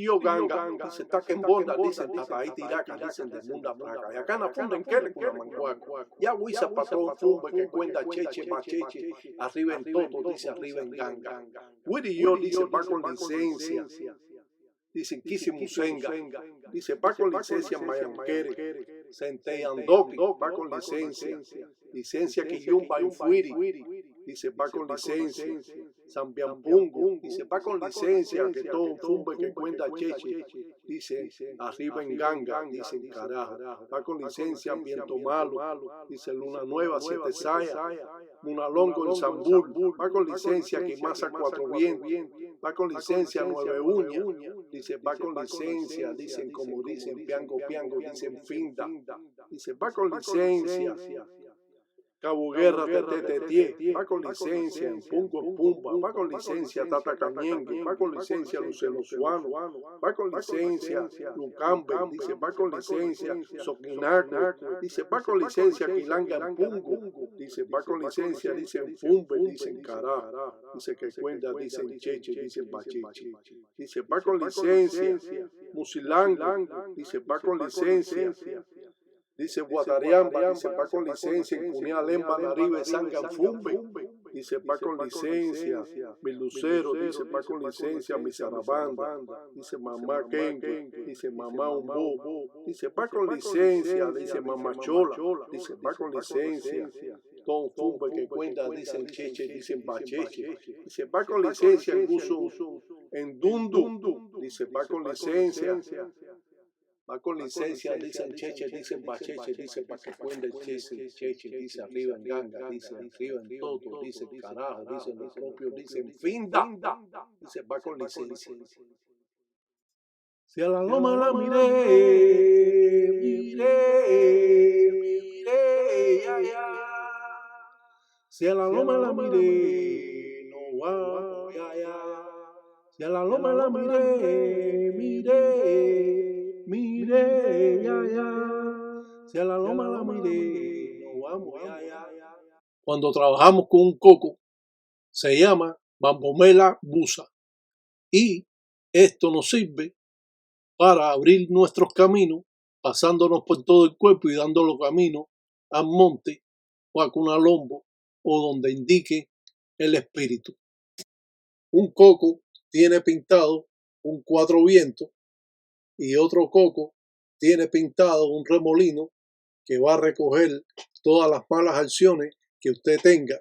yo ganga, dice taquembonda, dicen tataí tiraca, dicen de munda praga. Y acá na funda en quele con la manguaco. Ya huiza patrón fumbe que cuenta cheche, bacheche, arriba en toto, dice arriba en ganga. Wiri yo, dice va con licencia. Dicen Kisi Musenga, dice va con licencia Mayanquere, Senteyandoki, va con licencia Kiyumba Infuiri, dice va con licencia, Zambiampungu, dice va con licencia, que todo un fumbe que cuenta cheche, dice arriba en ganga, dice en carajo, va con licencia Viento Malo, dice Luna Nueva, Siete Saya, Munalongo en Zambul, va con licencia Quimasa Cuatro Vientos, va con licencia Nueve Uñas, dice va con licencia, dicen como dicen piango piango, dicen finda, dice va con licencia, Cabo Guerra Tetetetie, va con licencia, en Pungo en Pumba, va con licencia Tata Cañengue, va con licencia Lucelo Suano, va con licencia Lucambe, dice va con licencia Soquinaco, dice va con licencia Quilanga en Pungo, dice va con licencia, dicen Fumbe, dicen Cará, dice que cuenta, dicen Cheche, dicen Bacheche, dice va con licencia Musilango, dice va con licencia. Dice Guatariamba, dice va con licencia, en Cunialemba, Naribe, Sanganfumbe, dice va con licencia, mi Lucero, dice va con licencia, mi Sarabanda, dice mamá Kengue, dice mamá Umbo, dice va con licencia, dice mamá Chola, dice va con licencia, Don Fumbe que cuenta, dicen Cheche, dicen Bacheche, dice va con licencia, en Gusu, en Dundu, dice va con licencia. Va con licencia, dicen Cheche, dicen Bacheche, dice pa' que cuente Cheche, dice arriba en ganga, dice arriba en toto, dice carajo, dicen los propios, dicen finda, dice va con licencia. Si a la loma la miré, ya. Si a la loma la miré, no va, ya. Si a la loma la miré, ya. Si a la loma la miré, no vamos, ya. Cuando trabajamos con un coco, se llama Bambomela busa. Y esto nos sirve para abrir nuestros caminos, pasándonos por todo el cuerpo y dando los caminos al monte o a Cunalombo o donde indique el espíritu. Un coco tiene pintado un cuatro vientos y otro coco tiene pintado un remolino que va a recoger todas las malas acciones que usted tenga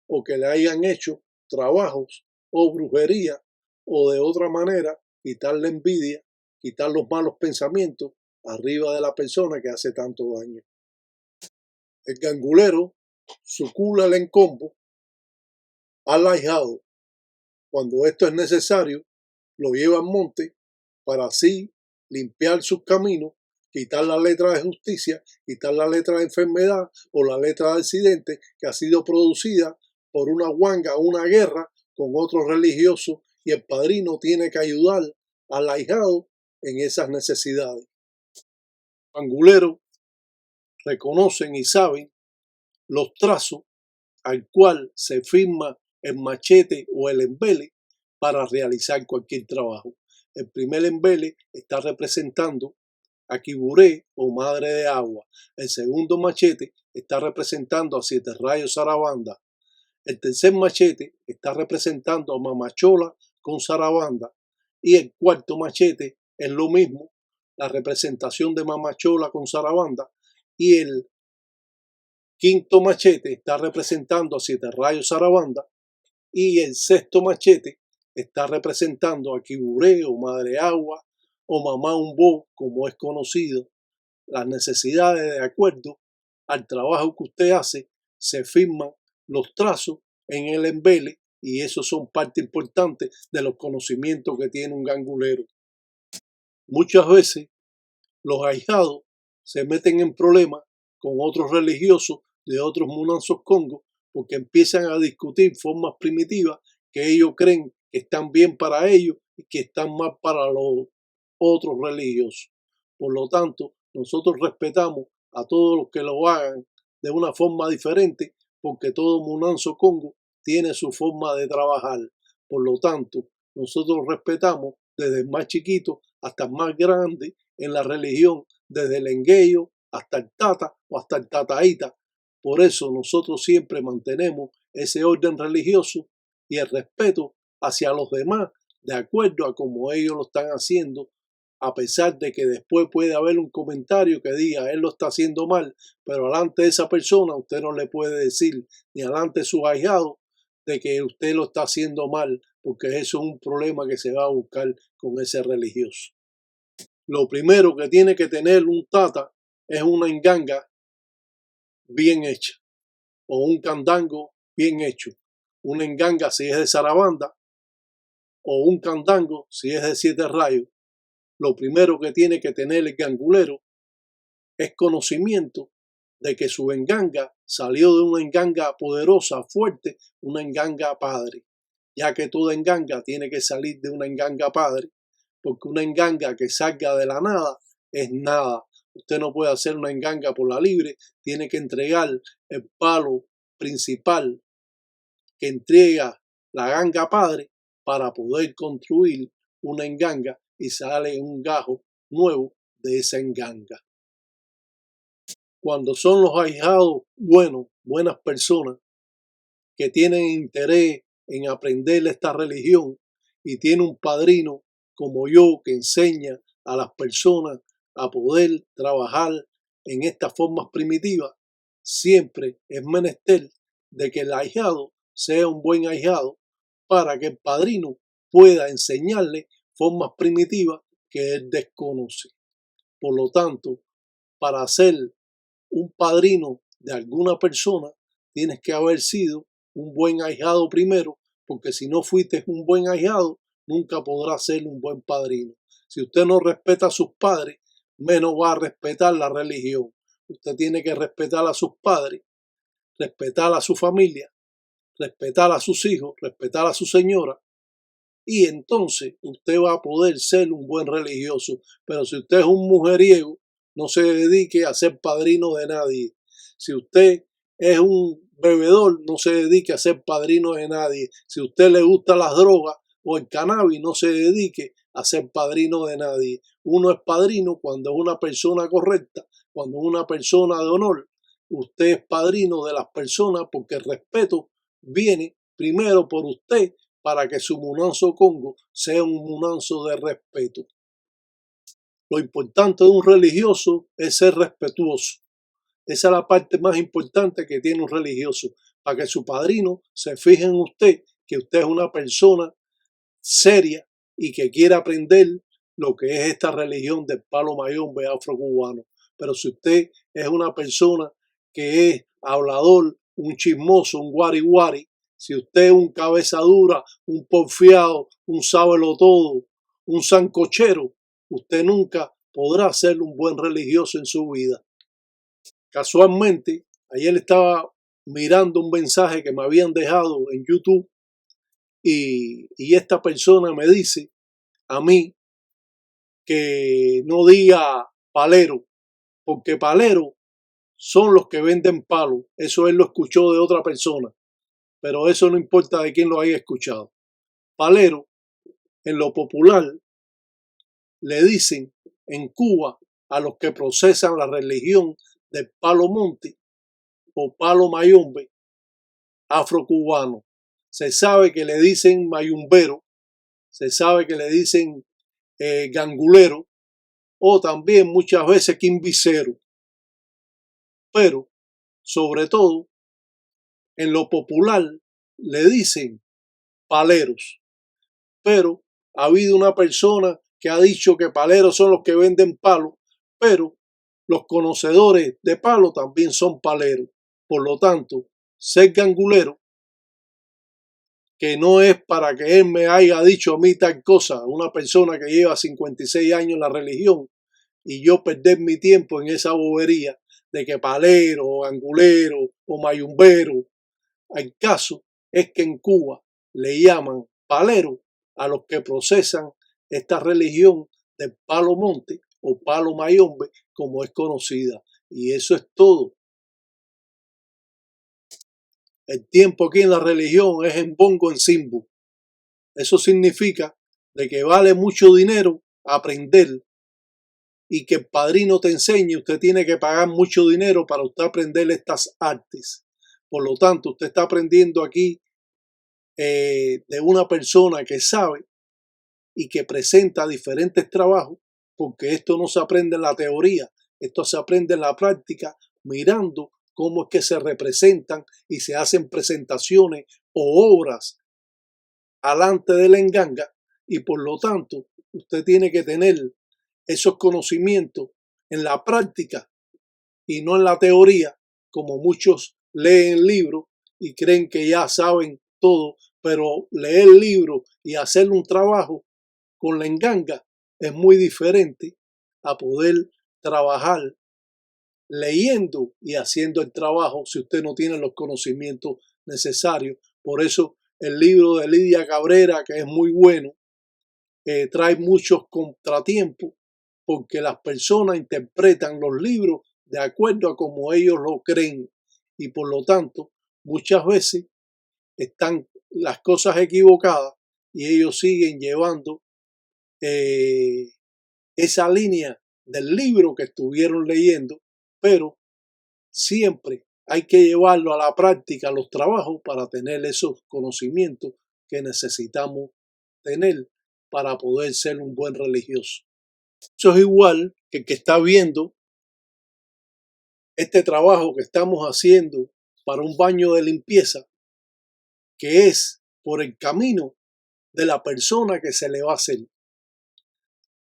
o que le hayan hecho trabajos o brujería o de otra manera quitar la envidia, quitar los malos pensamientos arriba de la persona que hace tanto daño. El gangulero sucula el encombo al ahijado. Cuando esto es necesario, lo lleva al monte para así limpiar sus caminos, quitar la letra de justicia, quitar la letra de enfermedad o la letra de accidente que ha sido producida por una huanga o una guerra con otros religiosos y el padrino tiene que ayudar al ahijado en esas necesidades. Los anguleros reconocen y saben los trazos al cual se firma el machete o el embele para realizar cualquier trabajo. El primer embele está representando a Quiburé o Madre de Agua. El segundo machete está representando a Siete Rayos Sarabanda. El tercer machete está representando a Mamachola con Sarabanda. Y el cuarto machete es lo mismo, la representación de Mamachola con Sarabanda. Y el quinto machete está representando a Siete Rayos Sarabanda. Y el sexto machete está representando a Quiburé o Madre Agua o Mamá Umbo, como es conocido. Las necesidades de acuerdo al trabajo que usted hace, se firman los trazos en el embele y esos son parte importante de los conocimientos que tiene un gangulero. Muchas veces los ahijados se meten en problemas con otros religiosos de otros munanzos congos porque empiezan a discutir formas primitivas que ellos creen que están bien para ellos y que están mal para los otros religiosos. Por lo tanto, nosotros respetamos a todos los que lo hagan de una forma diferente porque todo munanzo congo tiene su forma de trabajar. Por lo tanto, nosotros respetamos desde el más chiquito hasta el más grande en la religión, desde el engueyo hasta el tata o hasta el tataíta. Por eso nosotros siempre mantenemos ese orden religioso y el respeto hacia los demás de acuerdo a como ellos lo están haciendo, a pesar de que después puede haber un comentario que diga él lo está haciendo mal, pero delante de esa persona usted no le puede decir ni delante de su ahijado de que usted lo está haciendo mal, porque eso es un problema que se va a buscar con ese religioso. Lo primero que tiene que tener un tata es una enganga bien hecha o un candango bien hecho. Una enganga si es de zarabanda o un candango si es de 7 rayos. Lo primero que tiene que tener el gangulero es conocimiento de que su enganga salió de una enganga poderosa, fuerte, una enganga padre, ya que toda enganga tiene que salir de una enganga padre, porque una enganga que salga de la nada es nada. Usted no puede hacer una enganga por la libre, tiene que entregar el palo principal que entrega la ganga padre para poder construir una enganga y sale un gajo nuevo de esa enganga. Cuando son los ahijados buenas personas que tienen interés en aprender esta religión y tiene un padrino como yo que enseña a las personas a poder trabajar en estas formas primitivas, siempre es menester de que el ahijado sea un buen ahijado para que el padrino pueda enseñarle formas primitivas que él desconoce. Por lo tanto, para ser un padrino de alguna persona, tienes que haber sido un buen ahijado primero, porque si no fuiste un buen ahijado, nunca podrás ser un buen padrino. Si usted no respeta a sus padres, menos va a respetar la religión. Usted tiene que respetar a sus padres, respetar a su familia, respetar a sus hijos, respetar a su señora, y entonces usted va a poder ser un buen religioso. Pero si usted es un mujeriego, no se dedique a ser padrino de nadie. Si usted es un bebedor, no se dedique a ser padrino de nadie. Si a usted le gusta las drogas o el cannabis, no se dedique a ser padrino de nadie. Uno es padrino cuando es una persona correcta, cuando es una persona de honor. Usted es padrino de las personas porque el respeto viene primero por usted para que su munanzo Congo sea un munanzo de respeto. Lo importante de un religioso es ser respetuoso. Esa es la parte más importante que tiene un religioso, para que su padrino se fije en usted, que usted es una persona seria y que quiere aprender lo que es esta religión del palo mayombe afrocubano. Pero si usted es una persona que es hablador, un chismoso, un guari guari, si usted es un cabeza dura, un porfiado, un sábelo todo, un sancochero, usted nunca podrá ser un buen religioso en su vida. Casualmente, ayer estaba mirando un mensaje que me habían dejado en YouTube y esta persona me dice a mí que no diga palero, porque palero son los que venden palos. Eso él lo escuchó de otra persona, pero eso no importa de quién lo haya escuchado. Palero, en lo popular, le dicen en Cuba a los que procesan la religión del palo monte o palo mayombe afrocubano. Se sabe que le dicen mayumbero, se sabe que le dicen gangulero o también muchas veces quimbicero. Pero, sobre todo, en lo popular le dicen paleros. Pero ha habido una persona que ha dicho que paleros son los que venden palos, pero los conocedores de palo también son paleros. Por lo tanto, ser gangulero, que no es para que él me haya dicho a mí tal cosa, una persona que lleva 56 años en la religión, y yo perder mi tiempo en esa bobería de que palero, angulero o mayumbero. El caso es que en Cuba le llaman palero a los que procesan esta religión del palo monte o palo mayombe, como es conocida. Y eso es todo. El tiempo aquí en la religión es en bongo en simbu. Eso significa de que vale mucho dinero aprender y que el padrino te enseñe, usted tiene que pagar mucho dinero para usted aprender estas artes. Por lo tanto, usted está aprendiendo aquí de una persona que sabe y que presenta diferentes trabajos, porque esto no se aprende en la teoría, esto se aprende en la práctica, mirando cómo es que se representan y se hacen presentaciones o obras alante de la enganga, y por lo tanto usted tiene que tener esos conocimientos en la práctica y no en la teoría, como muchos leen libros y creen que ya saben todo, pero leer libros y hacer un trabajo con la enganga es muy diferente a poder trabajar leyendo y haciendo el trabajo si usted no tiene los conocimientos necesarios. Por eso el libro de Lidia Cabrera, que es muy bueno, trae muchos contratiempos porque las personas interpretan los libros de acuerdo a como ellos lo creen y por lo tanto muchas veces están las cosas equivocadas y ellos siguen llevando esa línea del libro que estuvieron leyendo, pero siempre hay que llevarlo a la práctica, a los trabajos, para tener esos conocimientos que necesitamos tener para poder ser un buen religioso. Eso es igual que el que está viendo este trabajo que estamos haciendo para un baño de limpieza, que es por el camino de la persona que se le va a hacer.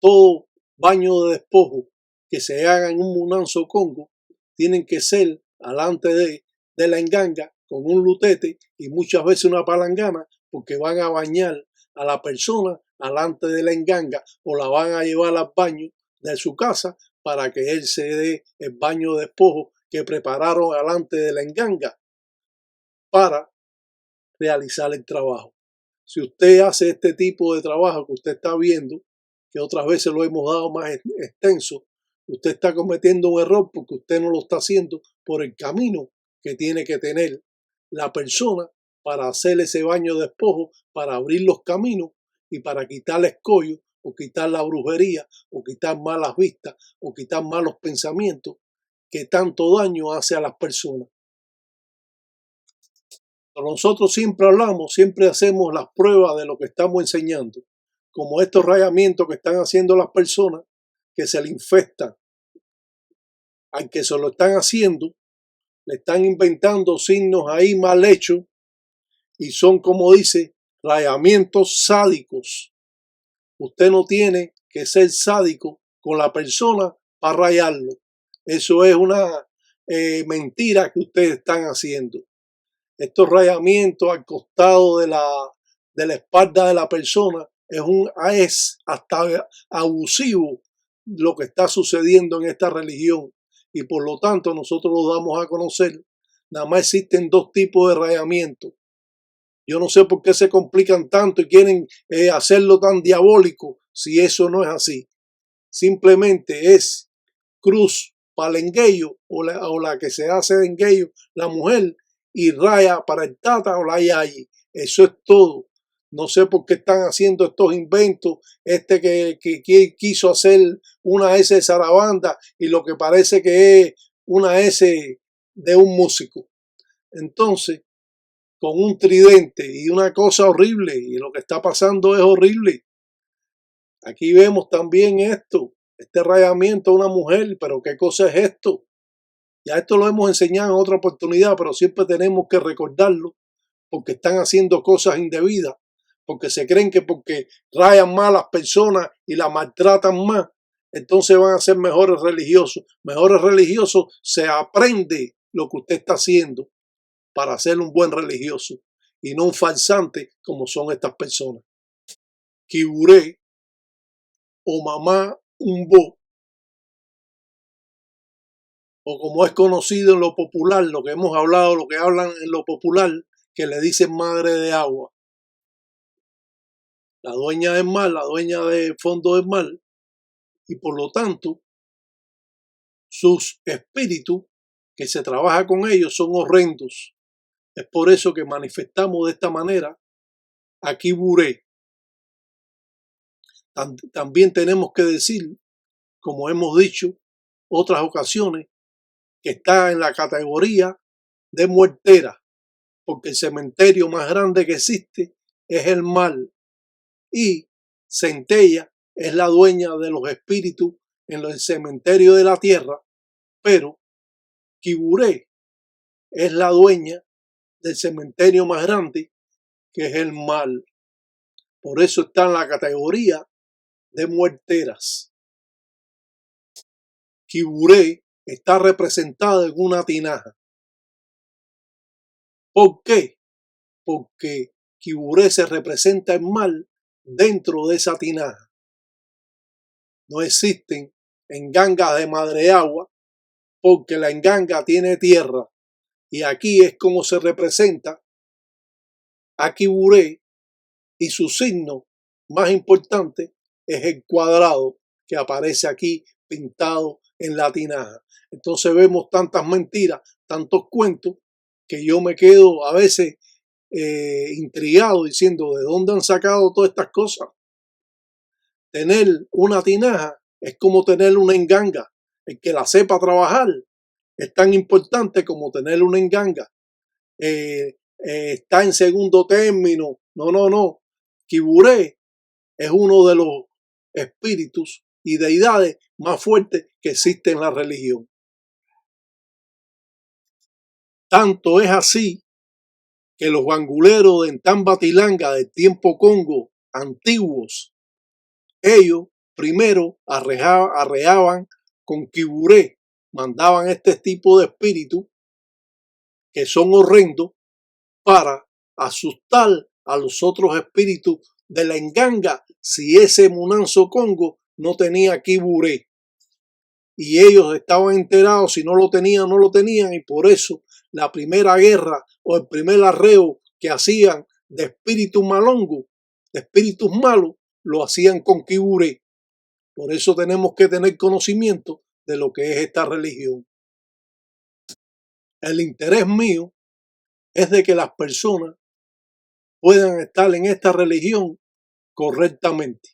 Todo baño de despojo que se haga en un Munanzo Congo tienen que ser alante de la enganga con un lutete y muchas veces una palangana, porque van a bañar a la persona alante de la enganga o la van a llevar al baño de su casa para que él se dé el baño de despojo que prepararon alante de la enganga para realizar el trabajo. Si usted hace este tipo de trabajo que usted está viendo, que otras veces lo hemos dado más extenso, usted está cometiendo un error porque usted no lo está haciendo por el camino que tiene que tener la persona para hacer ese baño de despojo, para abrir los caminos y para quitar el escollo o quitar la brujería o quitar malas vistas o quitar malos pensamientos que tanto daño hace a las personas. Nosotros siempre hablamos, siempre hacemos las pruebas de lo que estamos enseñando, como estos rayamientos que están haciendo las personas que se le infestan, al que se lo están haciendo, le están inventando signos ahí mal hechos y son, como dice, rayamientos sádicos. Usted no tiene que ser sádico con la persona para rayarlo. Eso es una mentira que ustedes están haciendo. Estos rayamientos al costado de la espalda de la persona es hasta abusivo lo que está sucediendo en esta religión y por lo tanto nosotros lo damos a conocer. Nada más existen dos tipos de rayamientos. Yo no sé por qué se complican tanto y quieren hacerlo tan diabólico si eso no es así. Simplemente es cruz para el engueyo o la que se hace de engueyo la mujer y raya para el tata o la yayi. Eso es todo. No sé por qué están haciendo estos inventos. Que quiso hacer una S de zarabanda y lo que parece que es una S de un músico. Entonces, con un tridente y una cosa horrible, y lo que está pasando es horrible. Aquí vemos también esto, este rayamiento a una mujer, pero ¿qué cosa es esto? Ya esto lo hemos enseñado en otra oportunidad, pero siempre tenemos que recordarlo porque están haciendo cosas indebidas, porque se creen que porque rayan más a las personas y las maltratan más, entonces van a ser mejores religiosos. Mejores religiosos se aprende lo que usted está haciendo para ser un buen religioso y no un farsante como son estas personas. Kiburé o mamá Umbo, o como es conocido en lo popular, lo que hemos hablado, lo que hablan en lo popular, que le dicen madre de agua. La dueña del mar, la dueña del fondo del mar, y por lo tanto, sus espíritus que se trabaja con ellos son horrendos. Es por eso que manifestamos de esta manera a Kiburé. También tenemos que decir, como hemos dicho otras ocasiones, que está en la categoría de muertera, porque el cementerio más grande que existe es el mal, y Centella es la dueña de los espíritus en el cementerio de la tierra, pero Quiburé es la dueña del cementerio más grande, que es el mal. Por eso está en la categoría de muerteras. Quiburé está representada en una tinaja. ¿Por qué? Porque Quiburé se representa el mal dentro de esa tinaja. No existen engangas de madre agua, porque la enganga tiene tierra, y aquí es como se representa a Quiburé, y su signo más importante es el cuadrado que aparece aquí pintado en la tinaja. Entonces vemos tantas mentiras, tantos cuentos, que yo me quedo a veces intrigado diciendo de dónde han sacado todas estas cosas. Tener una tinaja es como tener una enganga. El que la sepa trabajar es tan importante como tener una enganga. Está en segundo término. No. Quiburé es uno de los espíritus y deidades más fuertes que existe en la religión. Tanto es así que los guanguleros de Tambatilanga del tiempo Congo antiguos, ellos primero arreaban con Quiburé, mandaban este tipo de espíritus que son horrendos para asustar a los otros espíritus de la enganga si ese Munanzo Congo no tenía Quiburé. Y ellos estaban enterados, si no lo tenían, no lo tenían, y por eso la primera guerra o el primer arreo que hacían de espíritus malongos, de espíritus malos, lo hacían con Quiburé. Por eso tenemos que tener conocimiento de lo que es esta religión. El interés mío es de que las personas puedan estar en esta religión correctamente.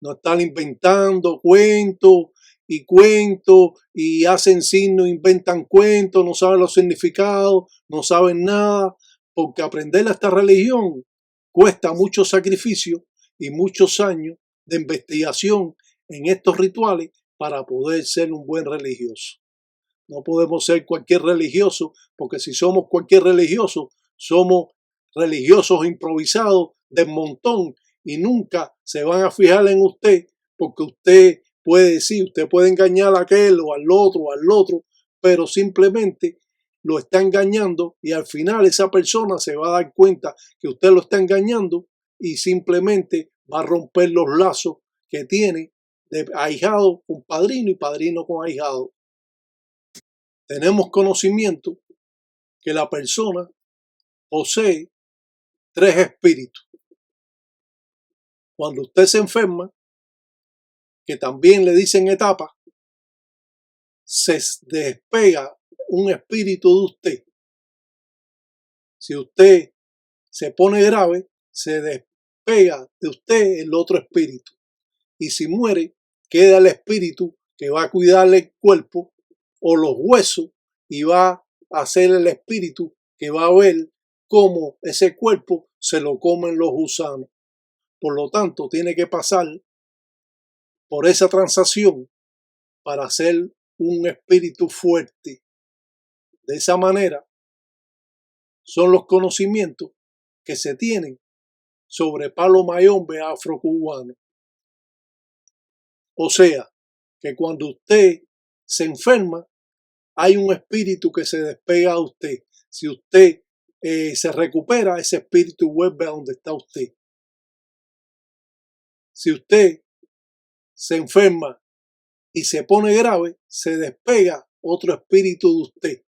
No estar inventando cuentos y hacen signos, inventan cuentos, no saben los significados, no saben nada, porque aprender esta religión cuesta mucho sacrificio y muchos años de investigación en estos rituales para poder ser un buen religioso. No podemos ser cualquier religioso, porque si somos cualquier religioso, somos religiosos improvisados del montón y nunca se van a fijar en usted, porque usted puede decir, usted puede engañar a aquel o al otro, pero simplemente lo está engañando y al final esa persona se va a dar cuenta que usted lo está engañando y simplemente va a romper los lazos que tiene de ahijado con padrino y padrino con ahijado. Tenemos conocimiento que la persona posee 3 espíritus. Cuando usted se enferma, que también le dicen etapa, se despega un espíritu de usted. Si usted se pone grave, se despega de usted el otro espíritu. Y si muere, queda el espíritu que va a cuidarle el cuerpo o los huesos y va a ser el espíritu que va a ver cómo ese cuerpo se lo comen los gusanos. Por lo tanto, tiene que pasar por esa transacción para ser un espíritu fuerte. De esa manera, son los conocimientos que se tienen sobre palo mayombe afrocubano. O sea, que cuando usted se enferma, hay un espíritu que se despega de usted. Si usted se recupera, ese espíritu vuelve a donde está usted. Si usted se enferma y se pone grave, se despega otro espíritu de usted.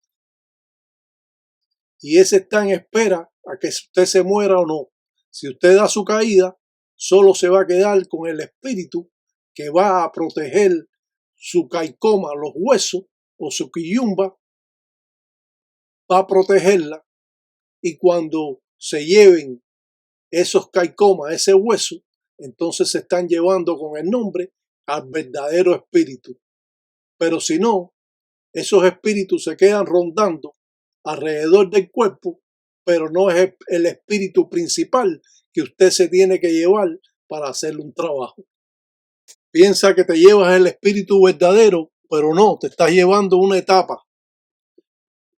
Y ese está en espera a que usted se muera o no. Si usted da su caída, solo se va a quedar con el espíritu que va a proteger su caicoma, los huesos, o su quillumba, va a protegerla. Y cuando se lleven esos caicomas, ese hueso, entonces se están llevando con el nombre al verdadero espíritu. Pero si no, esos espíritus se quedan rondando alrededor del cuerpo, pero no es el espíritu principal que usted se tiene que llevar para hacer un trabajo. Piensa que te llevas el espíritu verdadero, pero no, te estás llevando una etapa.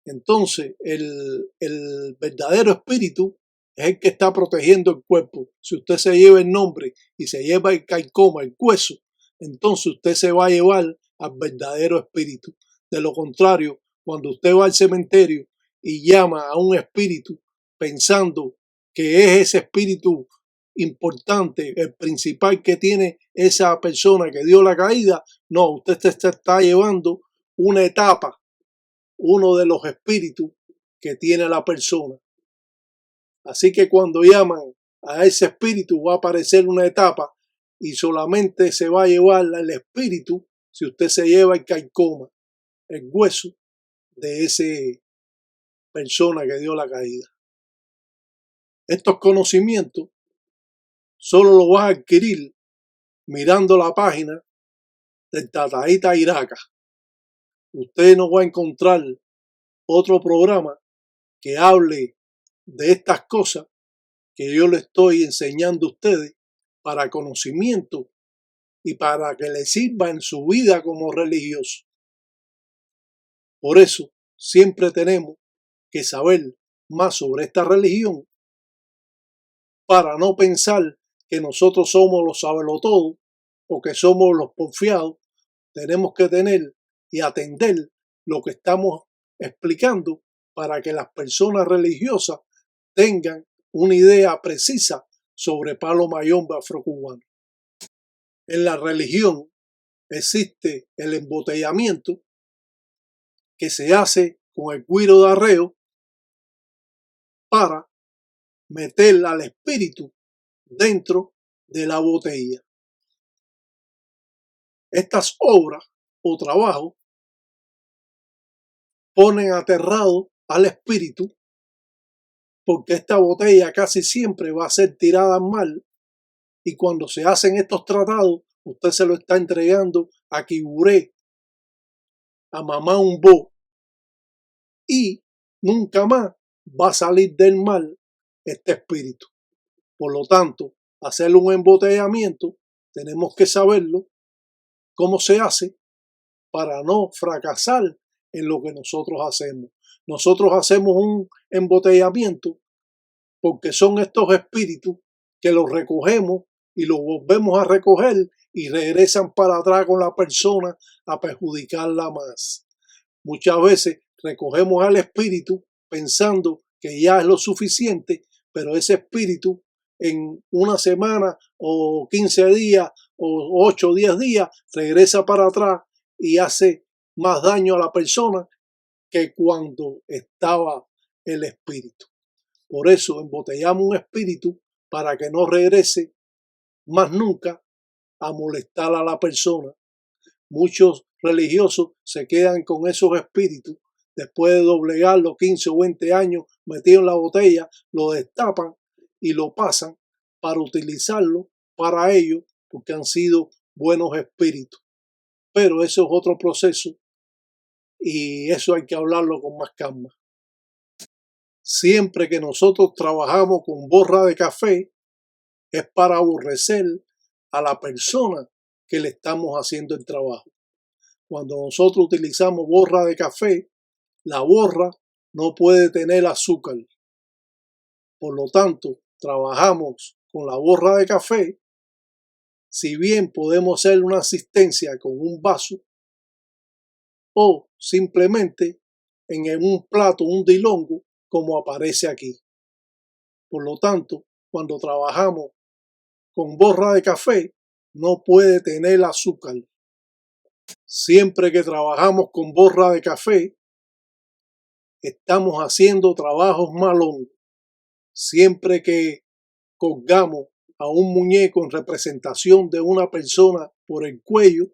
Entonces, el verdadero espíritu es el que está protegiendo el cuerpo. Si usted se lleva el nombre y se lleva el caicoma, el hueso, entonces usted se va a llevar al verdadero espíritu. De lo contrario, cuando usted va al cementerio y llama a un espíritu pensando que es ese espíritu importante, el principal que tiene esa persona que dio la caída, no, usted se está llevando una etapa, uno de los espíritus que tiene la persona. Así que cuando llaman a ese espíritu va a aparecer una etapa y solamente se va a llevar el espíritu si usted se lleva el caicoma, el hueso de esa persona que dio la caída. Estos conocimientos solo los vas a adquirir mirando la página del Tataíta Iraca. Usted no va a encontrar otro programa que hable de estas cosas que yo le estoy enseñando a ustedes para conocimiento y para que les sirva en su vida como religioso. Por eso siempre tenemos que saber más sobre esta religión para no pensar que nosotros somos los sabelotodos o que somos los porfiados. Tenemos que tener y atender lo que estamos explicando para que las personas religiosas tengan una idea precisa sobre Palo Mayombe afrocubano. En la religión existe el embotellamiento que se hace con el cuiro de arreo para meter al espíritu dentro de la botella. Estas obras o trabajos ponen aterrado al espíritu porque esta botella casi siempre va a ser tirada mal y cuando se hacen estos tratados usted se lo está entregando a Quiburé, a Mamá Umbo y nunca más va a salir del mal este espíritu. Por lo tanto, hacer un embotellamiento tenemos que saberlo cómo se hace para no fracasar en lo que nosotros hacemos. Nosotros hacemos un embotellamiento porque son estos espíritus que los recogemos y los volvemos a recoger y regresan para atrás con la persona a perjudicarla más. Muchas veces recogemos al espíritu pensando que ya es lo suficiente, pero ese espíritu en una semana o 15 días o 8 o 10 días regresa para atrás y hace más daño a la persona que cuando estaba el espíritu. Por eso embotellamos un espíritu para que no regrese más nunca a molestar a la persona. Muchos religiosos se quedan con esos espíritus después de doblegarlo 15 o 20 años metido en la botella, lo destapan y lo pasan para utilizarlo para ellos porque han sido buenos espíritus. Pero eso es otro proceso y eso hay que hablarlo con más calma. Siempre que nosotros trabajamos con borra de café es para aborrecer a la persona que le estamos haciendo el trabajo. Cuando nosotros utilizamos borra de café, la borra no puede tener azúcar. Por lo tanto, trabajamos con la borra de café. Si bien podemos hacer una asistencia con un vaso o simplemente en un plato, un dilongo, como aparece aquí. Por lo tanto, cuando trabajamos con borra de café, no puede tener azúcar. Siempre que trabajamos con borra de café, estamos haciendo trabajos malongos. Siempre que colgamos a un muñeco en representación de una persona por el cuello,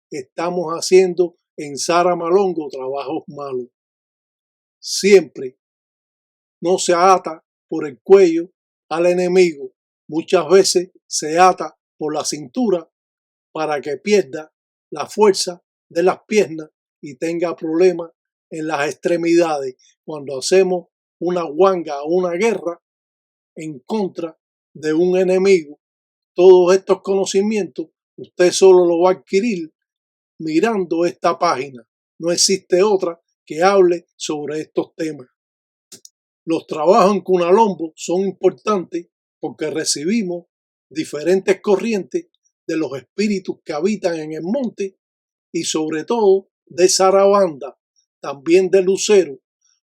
estamos haciendo en Sara Malongo trabajos malos. Siempre no se ata por el cuello al enemigo, muchas veces se ata por la cintura para que pierda la fuerza de las piernas y tenga problemas en las extremidades cuando hacemos una huanga o una guerra en contra de un enemigo. Todos estos conocimientos usted solo lo va a adquirir mirando esta página. No existe otra que hable sobre estos temas. Los trabajos en Cunalombo son importantes porque recibimos diferentes corrientes de los espíritus que habitan en el monte y sobre todo de Sarabanda, también de Lucero.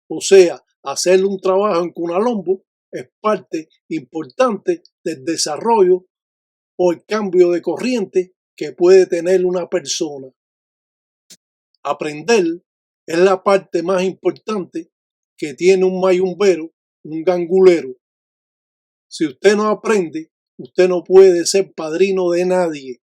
O sea, hacer un trabajo en Cunalombo es parte importante del desarrollo o el cambio de corriente que puede tener una persona. Aprender es la parte más importante que tiene un mayumbero, un gangulero. Si usted no aprende, usted no puede ser padrino de nadie.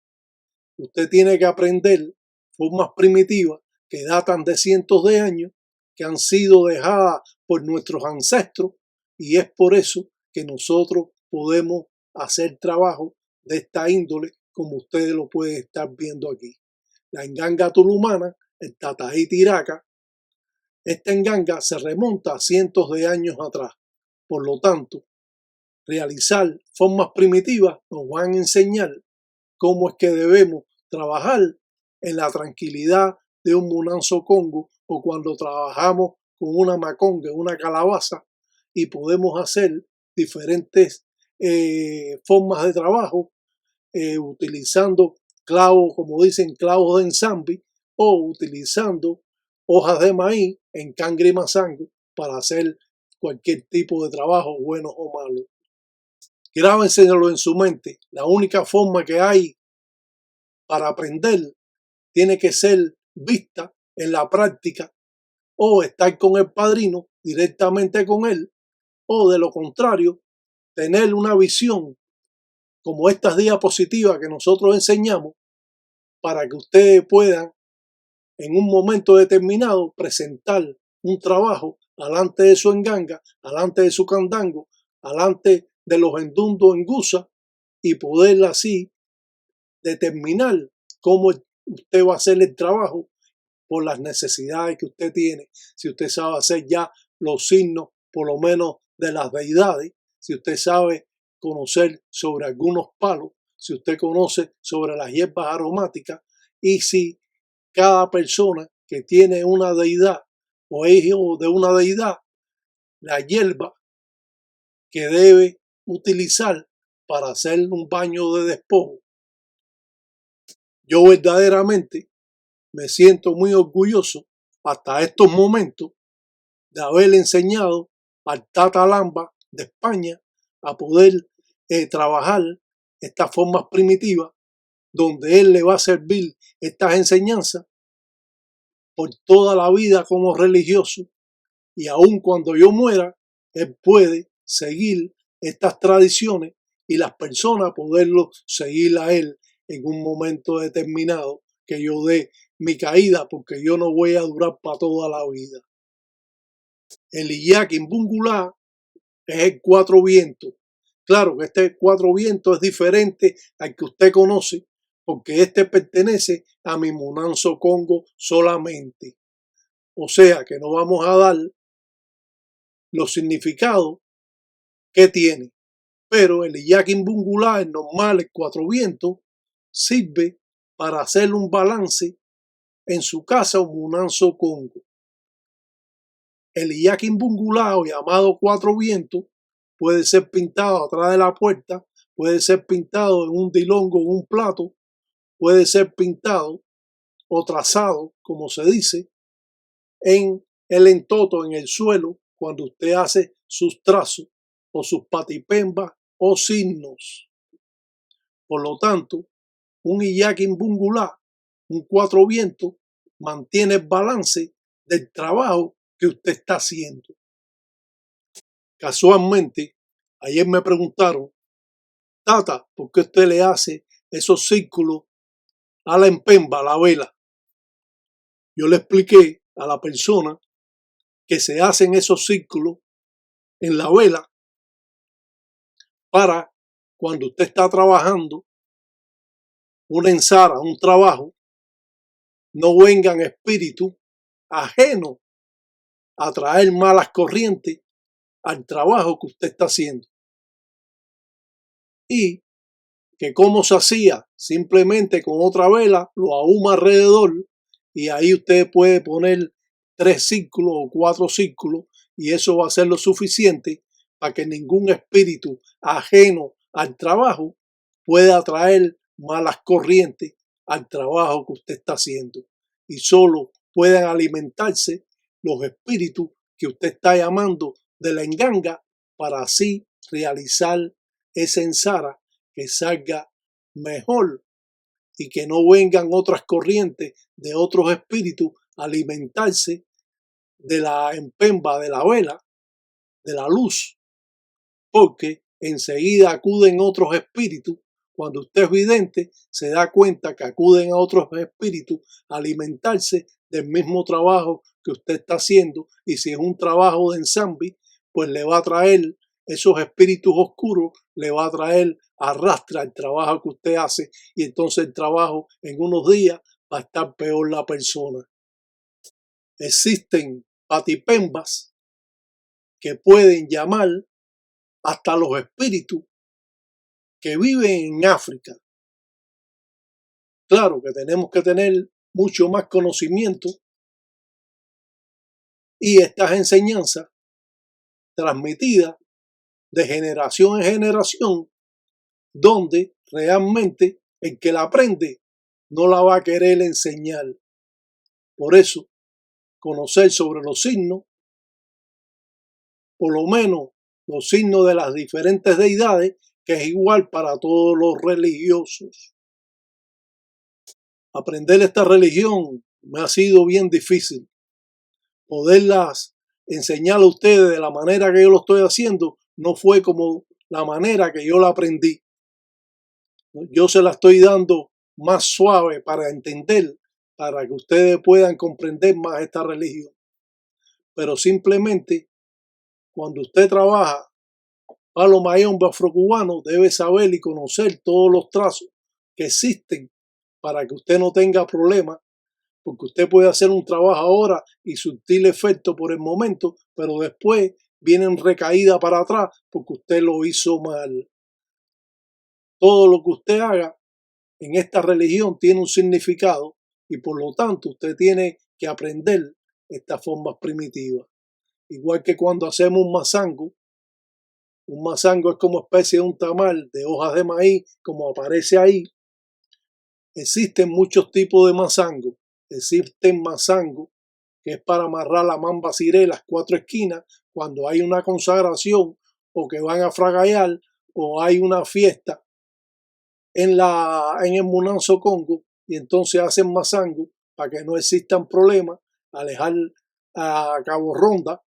Usted tiene que aprender formas primitivas que datan de cientos de años, que han sido dejadas por nuestros ancestros, y es por eso que nosotros podemos hacer trabajo de esta índole, como ustedes lo pueden estar viendo aquí. La enganga tulumana, el tataí tiraca, esta enganga se remonta a cientos de años atrás. Por lo tanto, realizar formas primitivas nos van a enseñar cómo es que debemos trabajar en la tranquilidad de un munanzo congo o cuando trabajamos con una maconga, una calabaza, y podemos hacer diferentes formas de trabajo utilizando clavos, como dicen, clavos de ensamble o utilizando hojas de maíz en cangre y mazango para hacer cualquier tipo de trabajo, bueno o malo. Grábenselo en su mente. La única forma que hay para aprender tiene que ser vista en la práctica o estar con el padrino directamente con él o de lo contrario tener una visión como estas diapositivas que nosotros enseñamos para que ustedes puedan en un momento determinado presentar un trabajo alante de su enganga, alante de su candango, alante de los endundos en gusa y poder así determinar cómo usted va a hacer el trabajo por las necesidades que usted tiene. Si usted sabe hacer ya los signos, por lo menos de las deidades, si usted sabe conocer sobre algunos palos, si usted conoce sobre las hierbas aromáticas y si cada persona que tiene una deidad o es hijo de una deidad, la hierba que debe utilizar para hacer un baño de despojo. Yo verdaderamente me siento muy orgulloso hasta estos momentos de haber enseñado al Tata Lamba de España a poder trabajar estas formas primitivas donde él le va a servir estas enseñanzas por toda la vida como religioso y aun cuando yo muera, él puede seguir estas tradiciones y las personas poderlo seguir a él en un momento determinado que yo dé mi caída porque yo no voy a durar para toda la vida. El Iyaquimbungulá es el cuatro vientos. Claro que este cuatro vientos es diferente al que usted conoce porque este pertenece a mi Munanzo Congo solamente. O sea que no vamos a dar los significados que tiene. Pero el Iyaquimbungulá, el normal, el cuatro vientos, sirve para hacer un balance en su casa o Munanzo Congo. El Iyaquimbungulá, o llamado cuatro vientos, puede ser pintado atrás de la puerta, puede ser pintado en un dilongo, en un plato, puede ser pintado o trazado, como se dice, en el entoto, en el suelo, cuando usted hace sus trazos o sus patipembas o signos. Por lo tanto, un Iyaquimbungulá, un cuatro vientos, mantiene el balance del trabajo que usted está haciendo. Casualmente, ayer me preguntaron, Tata, ¿por qué usted le hace esos círculos a la empemba, a la vela? Yo le expliqué a la persona que se hacen esos círculos en la vela para cuando usted está trabajando una ensara, un trabajo, no vengan espíritus ajenos a traer malas corrientes al trabajo que usted está haciendo. Y que como se hacía, simplemente con otra vela, lo ahuma alrededor y ahí usted puede poner 3 círculos o 4 círculos y eso va a ser lo suficiente para que ningún espíritu ajeno al trabajo pueda atraer malas corrientes al trabajo que usted está haciendo y solo puedan alimentarse los espíritus que usted está llamando de la enganga para así realizar esa ensara que salga mejor y que no vengan otras corrientes de otros espíritus a alimentarse de la empemba de la vela, de la luz, porque enseguida acuden otros espíritus. Cuando usted es vidente, se da cuenta que acuden a otros espíritus a alimentarse del mismo trabajo que usted está haciendo y si es un trabajo de ensamble, pues le va a traer esos espíritus oscuros, le va a traer arrastra el trabajo que usted hace y entonces el trabajo en unos días va a estar peor la persona. Existen patipembas que pueden llamar hasta los espíritus que viven en África. Claro que tenemos que tener mucho más conocimiento y estas enseñanzas transmitidas de generación en generación, donde realmente el que la aprende no la va a querer enseñar. Por eso, conocer sobre los signos, por lo menos los signos de las diferentes deidades, que es igual para todos los religiosos. Aprender esta religión me ha sido bien difícil. Poderlas enseñar a ustedes de la manera que yo lo estoy haciendo no fue como la manera que yo la aprendí. Yo se la estoy dando más suave para entender, para que ustedes puedan comprender más esta religión. Pero simplemente cuando usted trabaja palo mayombe afrocubano debe saber y conocer todos los trazos que existen para que usted no tenga problemas, porque usted puede hacer un trabajo ahora y surtir efecto por el momento, pero después vienen recaídas para atrás porque usted lo hizo mal. Todo lo que usted haga en esta religión tiene un significado y por lo tanto usted tiene que aprender estas formas primitivas. Igual que cuando hacemos un mazango es como especie de un tamal de hojas de maíz, como aparece ahí. Existen muchos tipos de mazango. Existen mazango que es para amarrar la mamba ciré las 4 esquinas cuando hay una consagración o que van a fragallar o hay una fiesta en el Munanzo Congo y entonces hacen mazango para que no existan problemas, alejar a Cabo Ronda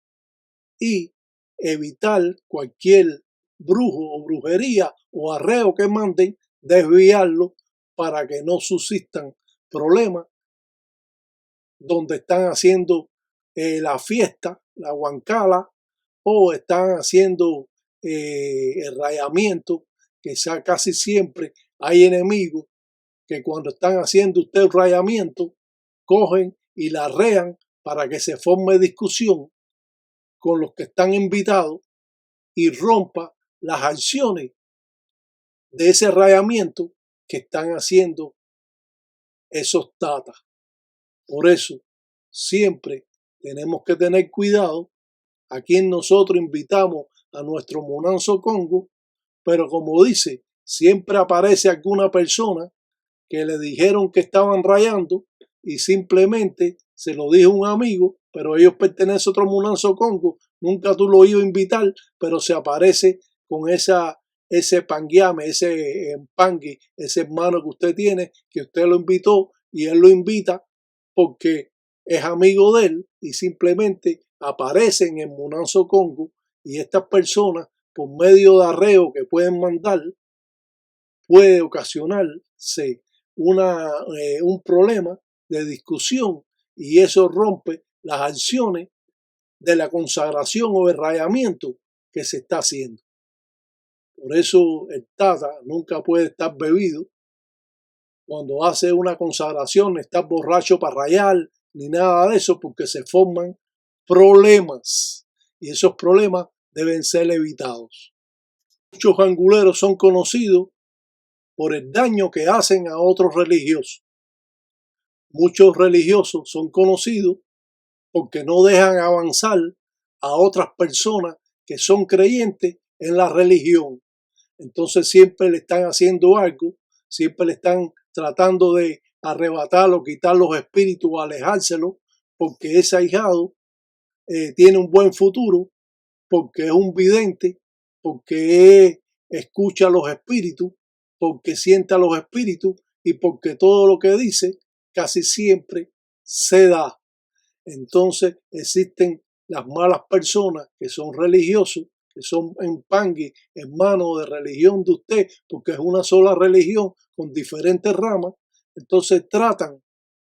y evitar cualquier brujo o brujería o arreo que manden, desviarlo para que no subsistan problemas donde están haciendo la fiesta, la huancala, o están haciendo el rayamiento, que sea casi siempre hay enemigos que cuando están haciendo usted el rayamiento, cogen y la arrean para que se forme discusión con los que están invitados y rompa las acciones de ese rayamiento que están haciendo esos tatas. Por eso, siempre tenemos que tener cuidado a quien nosotros invitamos a nuestro Munanzo Congo, pero como dice, siempre aparece alguna persona que le dijeron que estaban rayando y simplemente se lo dijo un amigo, pero ellos pertenecen a otro Munanzo Congo, nunca tú lo ibas a invitar, pero se aparece con ese panguiame, ese empangui, ese hermano que usted tiene, que usted lo invitó y él lo invita porque es amigo de él y simplemente aparecen en Munanzo Congo y estas personas, por medio de arreo que pueden mandar, puede ocasionarse un problema de discusión y eso rompe las acciones de la consagración o el rayamiento que se está haciendo. Por eso el tata nunca puede estar bebido. Cuando hace una consagración, no está borracho para rayar, ni nada de eso, porque se forman problemas. Y esos problemas deben ser evitados. Muchos anguleros son conocidos por el daño que hacen a otros religiosos. Muchos religiosos son conocidos porque no dejan avanzar a otras personas que son creyentes en la religión. Entonces siempre le están haciendo algo, siempre le están tratando de arrebatar o quitar los espíritus o alejárselo, porque ese ahijado tiene un buen futuro, porque es un vidente, porque escucha los espíritus, porque sienta los espíritus y porque todo lo que dice casi siempre se da. Entonces existen las malas personas que son religiosos, que son empangui, hermanos de religión de usted, porque es una sola religión con diferentes ramas. Entonces tratan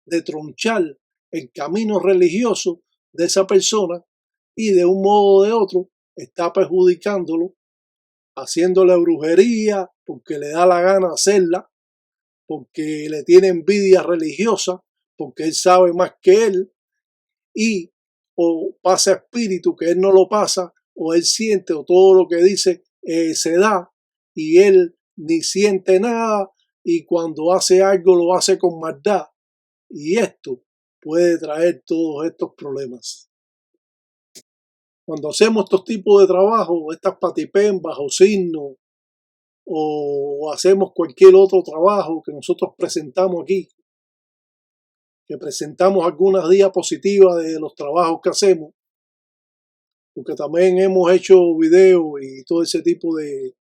de tronchar el camino religioso de esa persona y de un modo o de otro está perjudicándolo, haciéndole brujería porque le da la gana hacerla, porque le tiene envidia religiosa, porque él sabe más que él, y o pasa espíritu que él no lo pasa, o él siente, o todo lo que dice se da, y él ni siente nada, y cuando hace algo lo hace con maldad, y esto puede traer todos estos problemas. Cuando hacemos estos tipos de trabajo, estas patipén bajo signo, o hacemos cualquier otro trabajo que nosotros presentamos aquí, que presentamos algunas diapositivas de los trabajos que hacemos, porque también hemos hecho videos y todo ese tipo de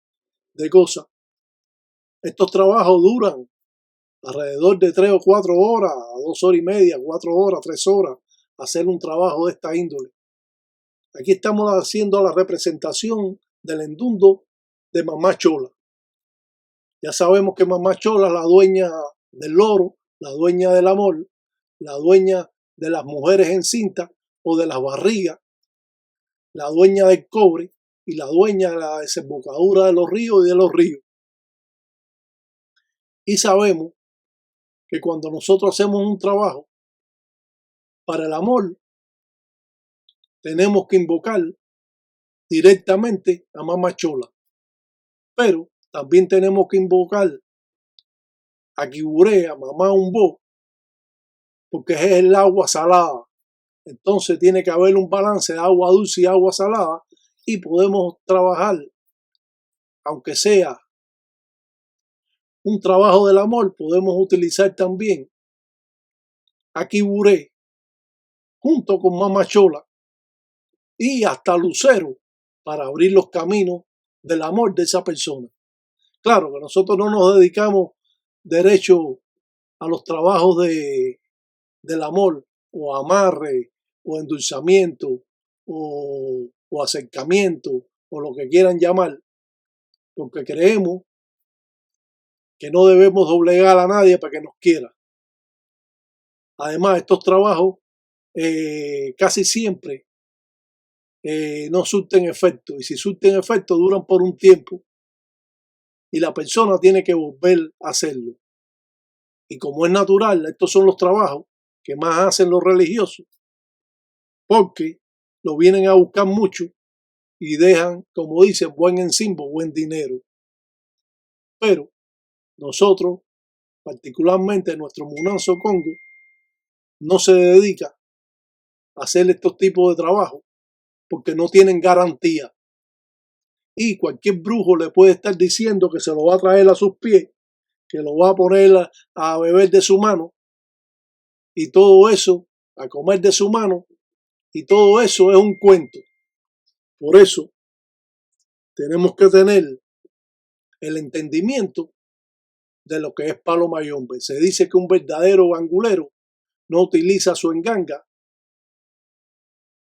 cosas. Estos trabajos duran alrededor de 3 o 4 horas, 2 horas y media, 4 horas, 3 horas, hacer un trabajo de esta índole. Aquí estamos haciendo la representación del endundo de Mamá Chola. Ya sabemos que Mamá Chola es la dueña del loro, la dueña del amor, la dueña de las mujeres encintas o de las barrigas, la dueña del cobre y la dueña de la desembocadura de los ríos y de los ríos. Y sabemos que cuando nosotros hacemos un trabajo para el amor, tenemos que invocar directamente a Mamá Chola. Pero también tenemos que invocar a Quiburé, a Mamá Umbo, porque es el agua salada. Entonces tiene que haber un balance de agua dulce y agua salada y podemos trabajar, aunque sea un trabajo del amor, podemos utilizar también a Quiburé junto con Mamá Chola y hasta Lucero para abrir los caminos del amor de esa persona. Claro que nosotros no nos dedicamos derecho a los trabajos del amor o amarre o endulzamiento o acercamiento o lo que quieran llamar, porque creemos que no debemos doblegar a nadie para que nos quiera. Además, estos trabajos casi siempre no surten efecto, y si surten efecto duran por un tiempo y la persona tiene que volver a hacerlo. Y como es natural, estos son los trabajos que más hacen los religiosos, porque lo vienen a buscar mucho y dejan, como dicen, buen encimbo, buen dinero. Pero nosotros, particularmente nuestro Munanzo Congo, no se dedica a hacer estos tipos de trabajo porque no tienen garantía. Y cualquier brujo le puede estar diciendo que se lo va a traer a sus pies, que lo va a poner a beber de su mano y todo eso, a comer de su mano, y todo eso es un cuento. Por eso tenemos que tener el entendimiento de lo que es palo mayombe. Se dice que un verdadero gangulero no utiliza su enganga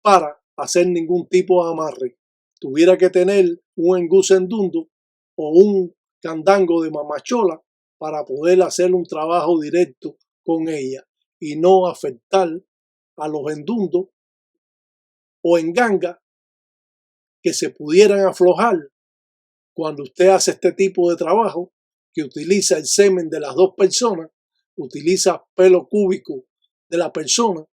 para hacer ningún tipo de amarre. Tuviera que tener un engusendundo o un candango de mamachola para poder hacer un trabajo directo con ella y no afectar a los endundos o engangas que se pudieran aflojar cuando usted hace este tipo de trabajo, que utiliza el semen de las dos personas, utiliza pelo cúbico de la persona,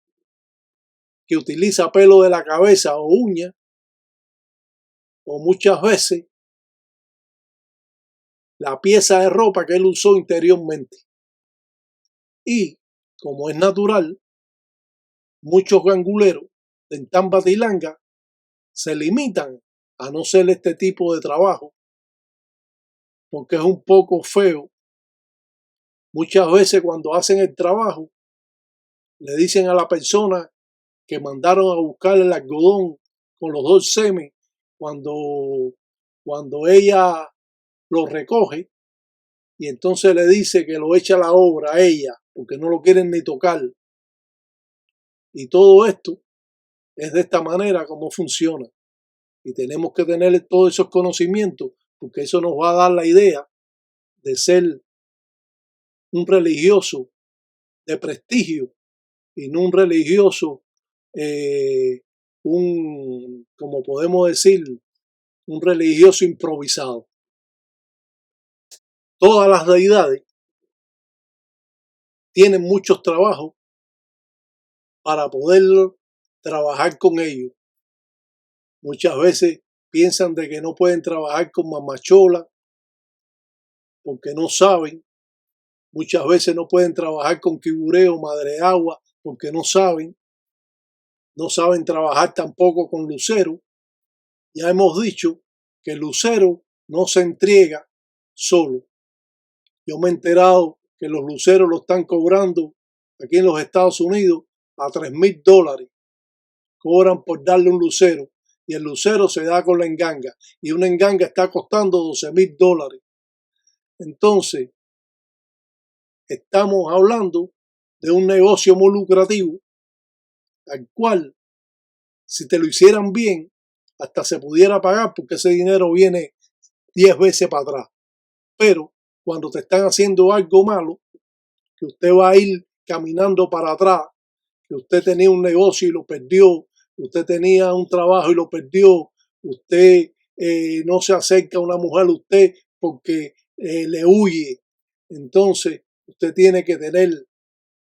que utiliza pelo de la cabeza o uña, o muchas veces la pieza de ropa que él usó interiormente. Y, como es natural, muchos ganguleros en Tambatilanga se limitan a no hacer este tipo de trabajo porque es un poco feo. Muchas veces cuando hacen el trabajo le dicen a la persona que mandaron a buscar el algodón con los dos semen cuando ella lo recoge, y entonces le dice que lo echa a la obra a ella porque no lo quieren ni tocar. Y todo esto es de esta manera como funciona. Y tenemos que tener todos esos conocimientos porque eso nos va a dar la idea de ser un religioso de prestigio y no un religioso, como podemos decir, un religioso improvisado. Todas las deidades tienen muchos trabajos para poder trabajar con ellos. Muchas veces piensan de que no pueden trabajar con mamachola porque no saben. Muchas veces no pueden trabajar con quibureo, madre de agua, porque no saben. No saben trabajar tampoco con lucero. Ya hemos dicho que el lucero no se entrega solo. Yo me he enterado que los luceros lo están cobrando aquí en los Estados Unidos a $3,000. Cobran por darle un lucero y el lucero se da con la enganga y una enganga está costando $12,000. Entonces, estamos hablando de un negocio muy lucrativo al cual, si te lo hicieran bien, hasta se pudiera pagar porque ese dinero viene 10 veces para atrás. Pero cuando te están haciendo algo malo, que usted va a ir caminando para atrás, que usted tenía un negocio y lo perdió, usted tenía un trabajo y lo perdió, usted no se acerca a una mujer a usted porque le huye. Entonces, usted tiene que tener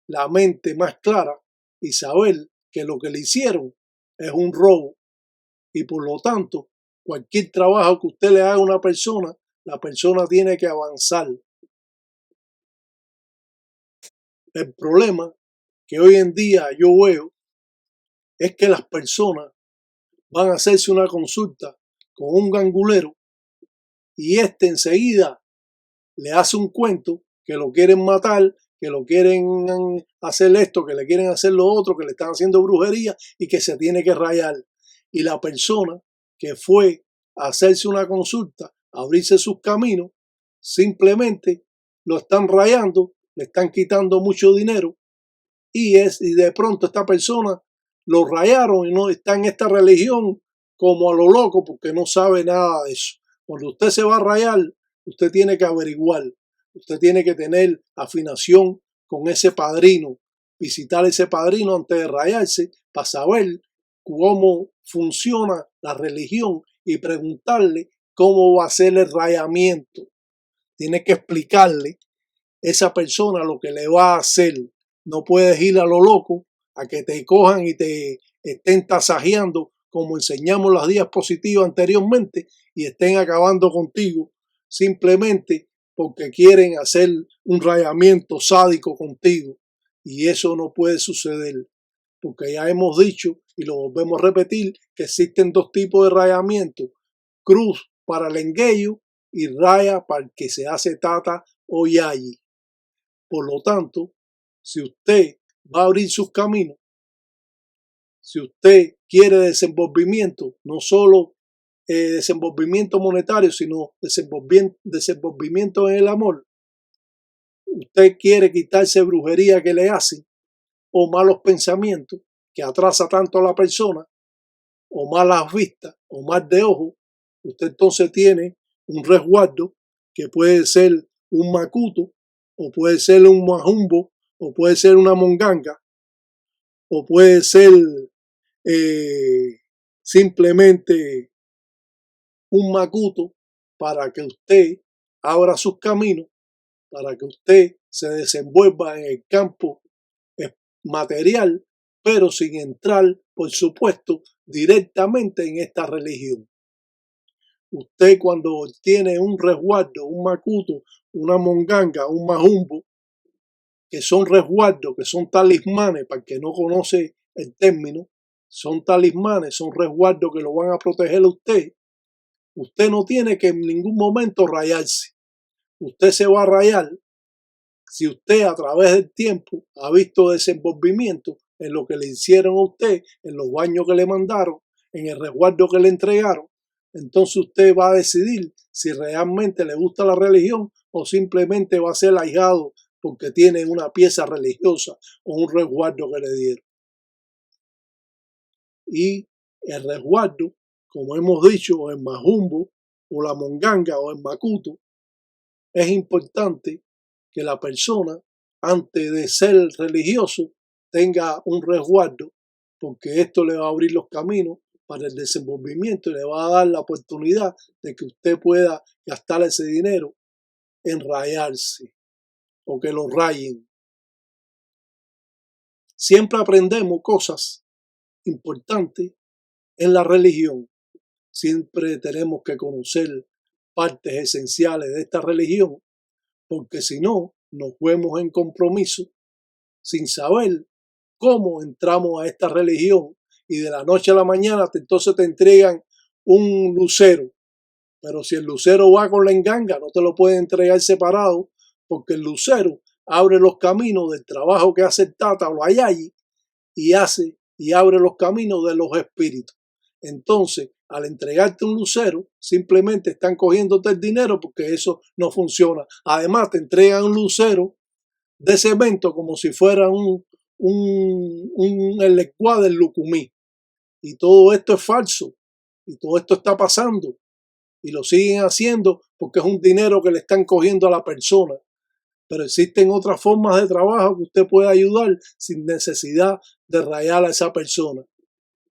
la mente más clara y saber que lo que le hicieron es un robo y por lo tanto, cualquier trabajo que usted le haga a una persona, la persona tiene que avanzar. El problema que hoy en día yo veo es que las personas van a hacerse una consulta con un gangulero y este enseguida le hace un cuento que lo quieren matar, que lo quieren hacer esto, que le quieren hacer lo otro, que le están haciendo brujería y que se tiene que rayar. Y la persona que fue a hacerse una consulta, a abrirse sus caminos, simplemente lo están rayando, le están quitando mucho dinero y de pronto esta persona lo rayaron y no está en esta religión como a lo loco porque no sabe nada de eso. Cuando usted se va a rayar, usted tiene que averiguar, usted tiene que tener afinación con ese padrino, visitar ese padrino antes de rayarse para saber cómo funciona la religión y preguntarle cómo va a ser el rayamiento. Tiene que explicarle esa persona lo que le va a hacer. No puedes ir a lo loco a que te cojan y te estén tasajeando como enseñamos las diapositivas anteriormente y estén acabando contigo simplemente porque quieren hacer un rayamiento sádico contigo. Y eso no puede suceder porque ya hemos dicho y lo volvemos a repetir que existen dos tipos de rayamiento: cruz para el engueyo y raya para el que se hace tata o yayi. Por lo tanto, si usted va a abrir sus caminos, si usted quiere desenvolvimiento, no solo desenvolvimiento monetario, sino desenvolvimiento en el amor, usted quiere quitarse brujería que le hacen, o malos pensamientos que atrasa tanto a la persona, o malas vistas, o mal de ojo, usted entonces tiene un resguardo que puede ser un macuto, o puede ser un majumbo, o puede ser una monganga, o puede ser simplemente un macuto para que usted abra sus caminos, para que usted se desenvuelva en el campo material, pero sin entrar, por supuesto, directamente en esta religión. Usted cuando tiene un resguardo, un macuto, una monganga, un majumbo, que son resguardos, que son talismanes, para el que no conoce el término, son talismanes, son resguardos que lo van a proteger a usted. Usted no tiene que en ningún momento rayarse. Usted se va a rayar si usted a través del tiempo ha visto desenvolvimiento en lo que le hicieron a usted, en los baños que le mandaron, en el resguardo que le entregaron. Entonces usted va a decidir si realmente le gusta la religión o simplemente va a ser ahijado porque tiene una pieza religiosa o un resguardo que le dieron. Y el resguardo, como hemos dicho, el majumbo o la monganga o el macuto, es importante que la persona, antes de ser religioso, tenga un resguardo, porque esto le va a abrir los caminos para el desenvolvimiento y le va a dar la oportunidad de que usted pueda gastar ese dinero en rayarse o que lo rayen. Siempre aprendemos cosas importantes en la religión. Siempre tenemos que conocer partes esenciales de esta religión, porque si no, nos vemos en compromiso sin saber cómo entramos a esta religión y de la noche a la mañana entonces te entregan un lucero. Pero si el lucero va con la enganga, no te lo pueden entregar separado, porque el lucero abre los caminos del trabajo que hace el Tata o lo Ayayi y abre los caminos de los espíritus. Entonces, al entregarte un lucero, simplemente están cogiéndote el dinero porque eso no funciona. Además, te entregan un lucero de cemento como si fuera el licuado del lucumí. Y todo esto es falso. Y todo esto está pasando. Y lo siguen haciendo porque es un dinero que le están cogiendo a la persona. Pero existen otras formas de trabajo que usted puede ayudar sin necesidad de rayar a esa persona.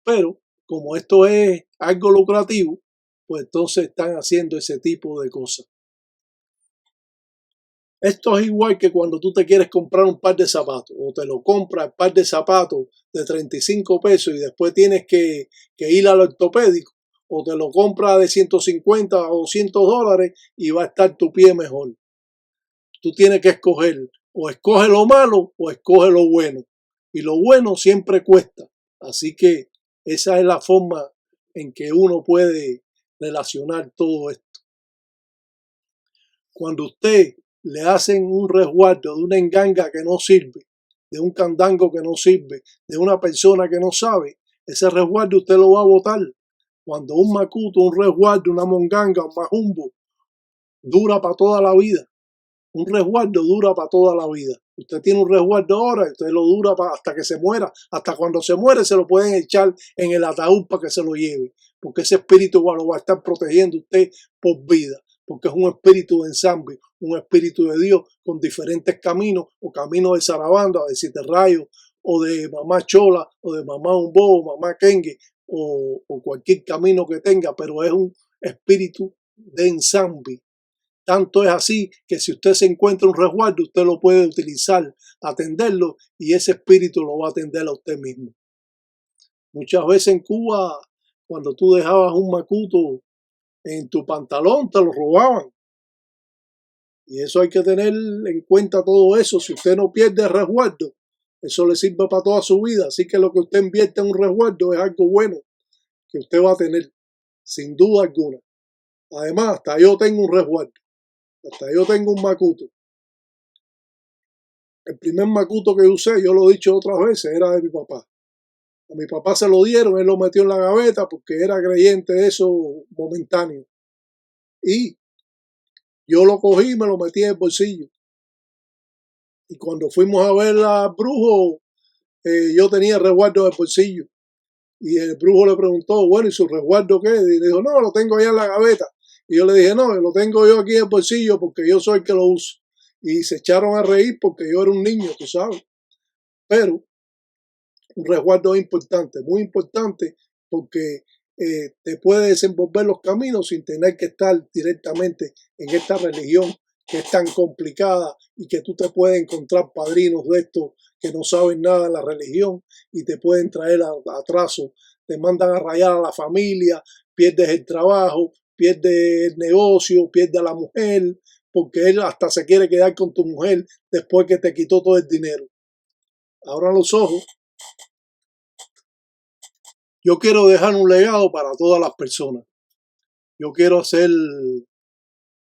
Pero como esto es algo lucrativo, pues entonces están haciendo ese tipo de cosas. Esto es igual que cuando tú te quieres comprar un par de zapatos o te lo compras el par de zapatos de 35 pesos y después tienes que ir al ortopédico, o te lo compras de 150 o $200 y va a estar tu pie mejor. Tú tienes que escoger, o escoge lo malo o escoge lo bueno. Y lo bueno siempre cuesta. Así que esa es la forma en que uno puede relacionar todo esto. Cuando usted le hacen un resguardo de una enganga que no sirve, de un candango que no sirve, de una persona que no sabe, ese resguardo usted lo va a botar. Cuando un macuto, un resguardo, una monganga, un majumbo, dura para toda la vida. Un resguardo dura para toda la vida. Usted tiene un resguardo ahora y usted lo dura hasta que se muera. Hasta cuando se muere se lo pueden echar en el ataúd para que se lo lleve. Porque ese espíritu lo va a estar protegiendo usted por vida. Porque es un espíritu de ensamble, un espíritu de Dios con diferentes caminos, o caminos de Sarabanda, de Siete Rayos, o de mamá Chola, o de mamá Umbo, o mamá Kengue, o cualquier camino que tenga, pero es un espíritu de ensamble. Tanto es así que si usted se encuentra un resguardo, usted lo puede utilizar, atenderlo, y ese espíritu lo va a atender a usted mismo. Muchas veces en Cuba, cuando tú dejabas un macuto en tu pantalón, te lo robaban. Y eso hay que tener en cuenta todo eso. Si usted no pierde el resguardo, eso le sirve para toda su vida. Así que lo que usted invierte en un resguardo es algo bueno que usted va a tener, sin duda alguna. Además, hasta yo tengo un resguardo. Hasta yo tengo un macuto. El primer macuto que usé, yo lo he dicho otras veces, era de mi papá. A mi papá se lo dieron, él lo metió en la gaveta porque era creyente de eso momentáneo. Y yo lo cogí y me lo metí en el bolsillo. Y cuando fuimos a ver al brujo, yo tenía el resguardo del bolsillo. Y el brujo le preguntó, bueno, ¿y su resguardo qué? Y le dijo, no, lo tengo allá en la gaveta. Y yo le dije, no, lo tengo yo aquí en el bolsillo porque yo soy el que lo uso. Y se echaron a reír porque yo era un niño, tú sabes. Pero un resguardo es importante, muy importante, porque te puede desenvolver los caminos sin tener que estar directamente en esta religión que es tan complicada y que tú te puedes encontrar padrinos de estos que no saben nada de la religión y te pueden traer atraso, te mandan a rayar a la familia, pierdes el trabajo, pierdes el negocio, pierdes a la mujer, porque él hasta se quiere quedar con tu mujer después que te quitó todo el dinero. Abran los ojos. Yo quiero dejar un legado para todas las personas. Yo quiero hacer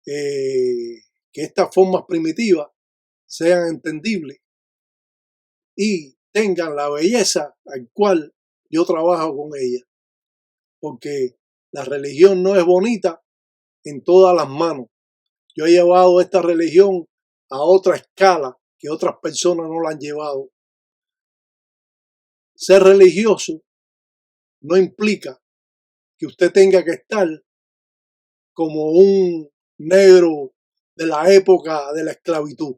que estas formas primitivas sean entendibles y tengan la belleza al cual yo trabajo con ella. Porque la religión no es bonita en todas las manos. Yo he llevado esta religión a otra escala que otras personas no la han llevado. Ser religioso no implica que usted tenga que estar como un negro de la época de la esclavitud.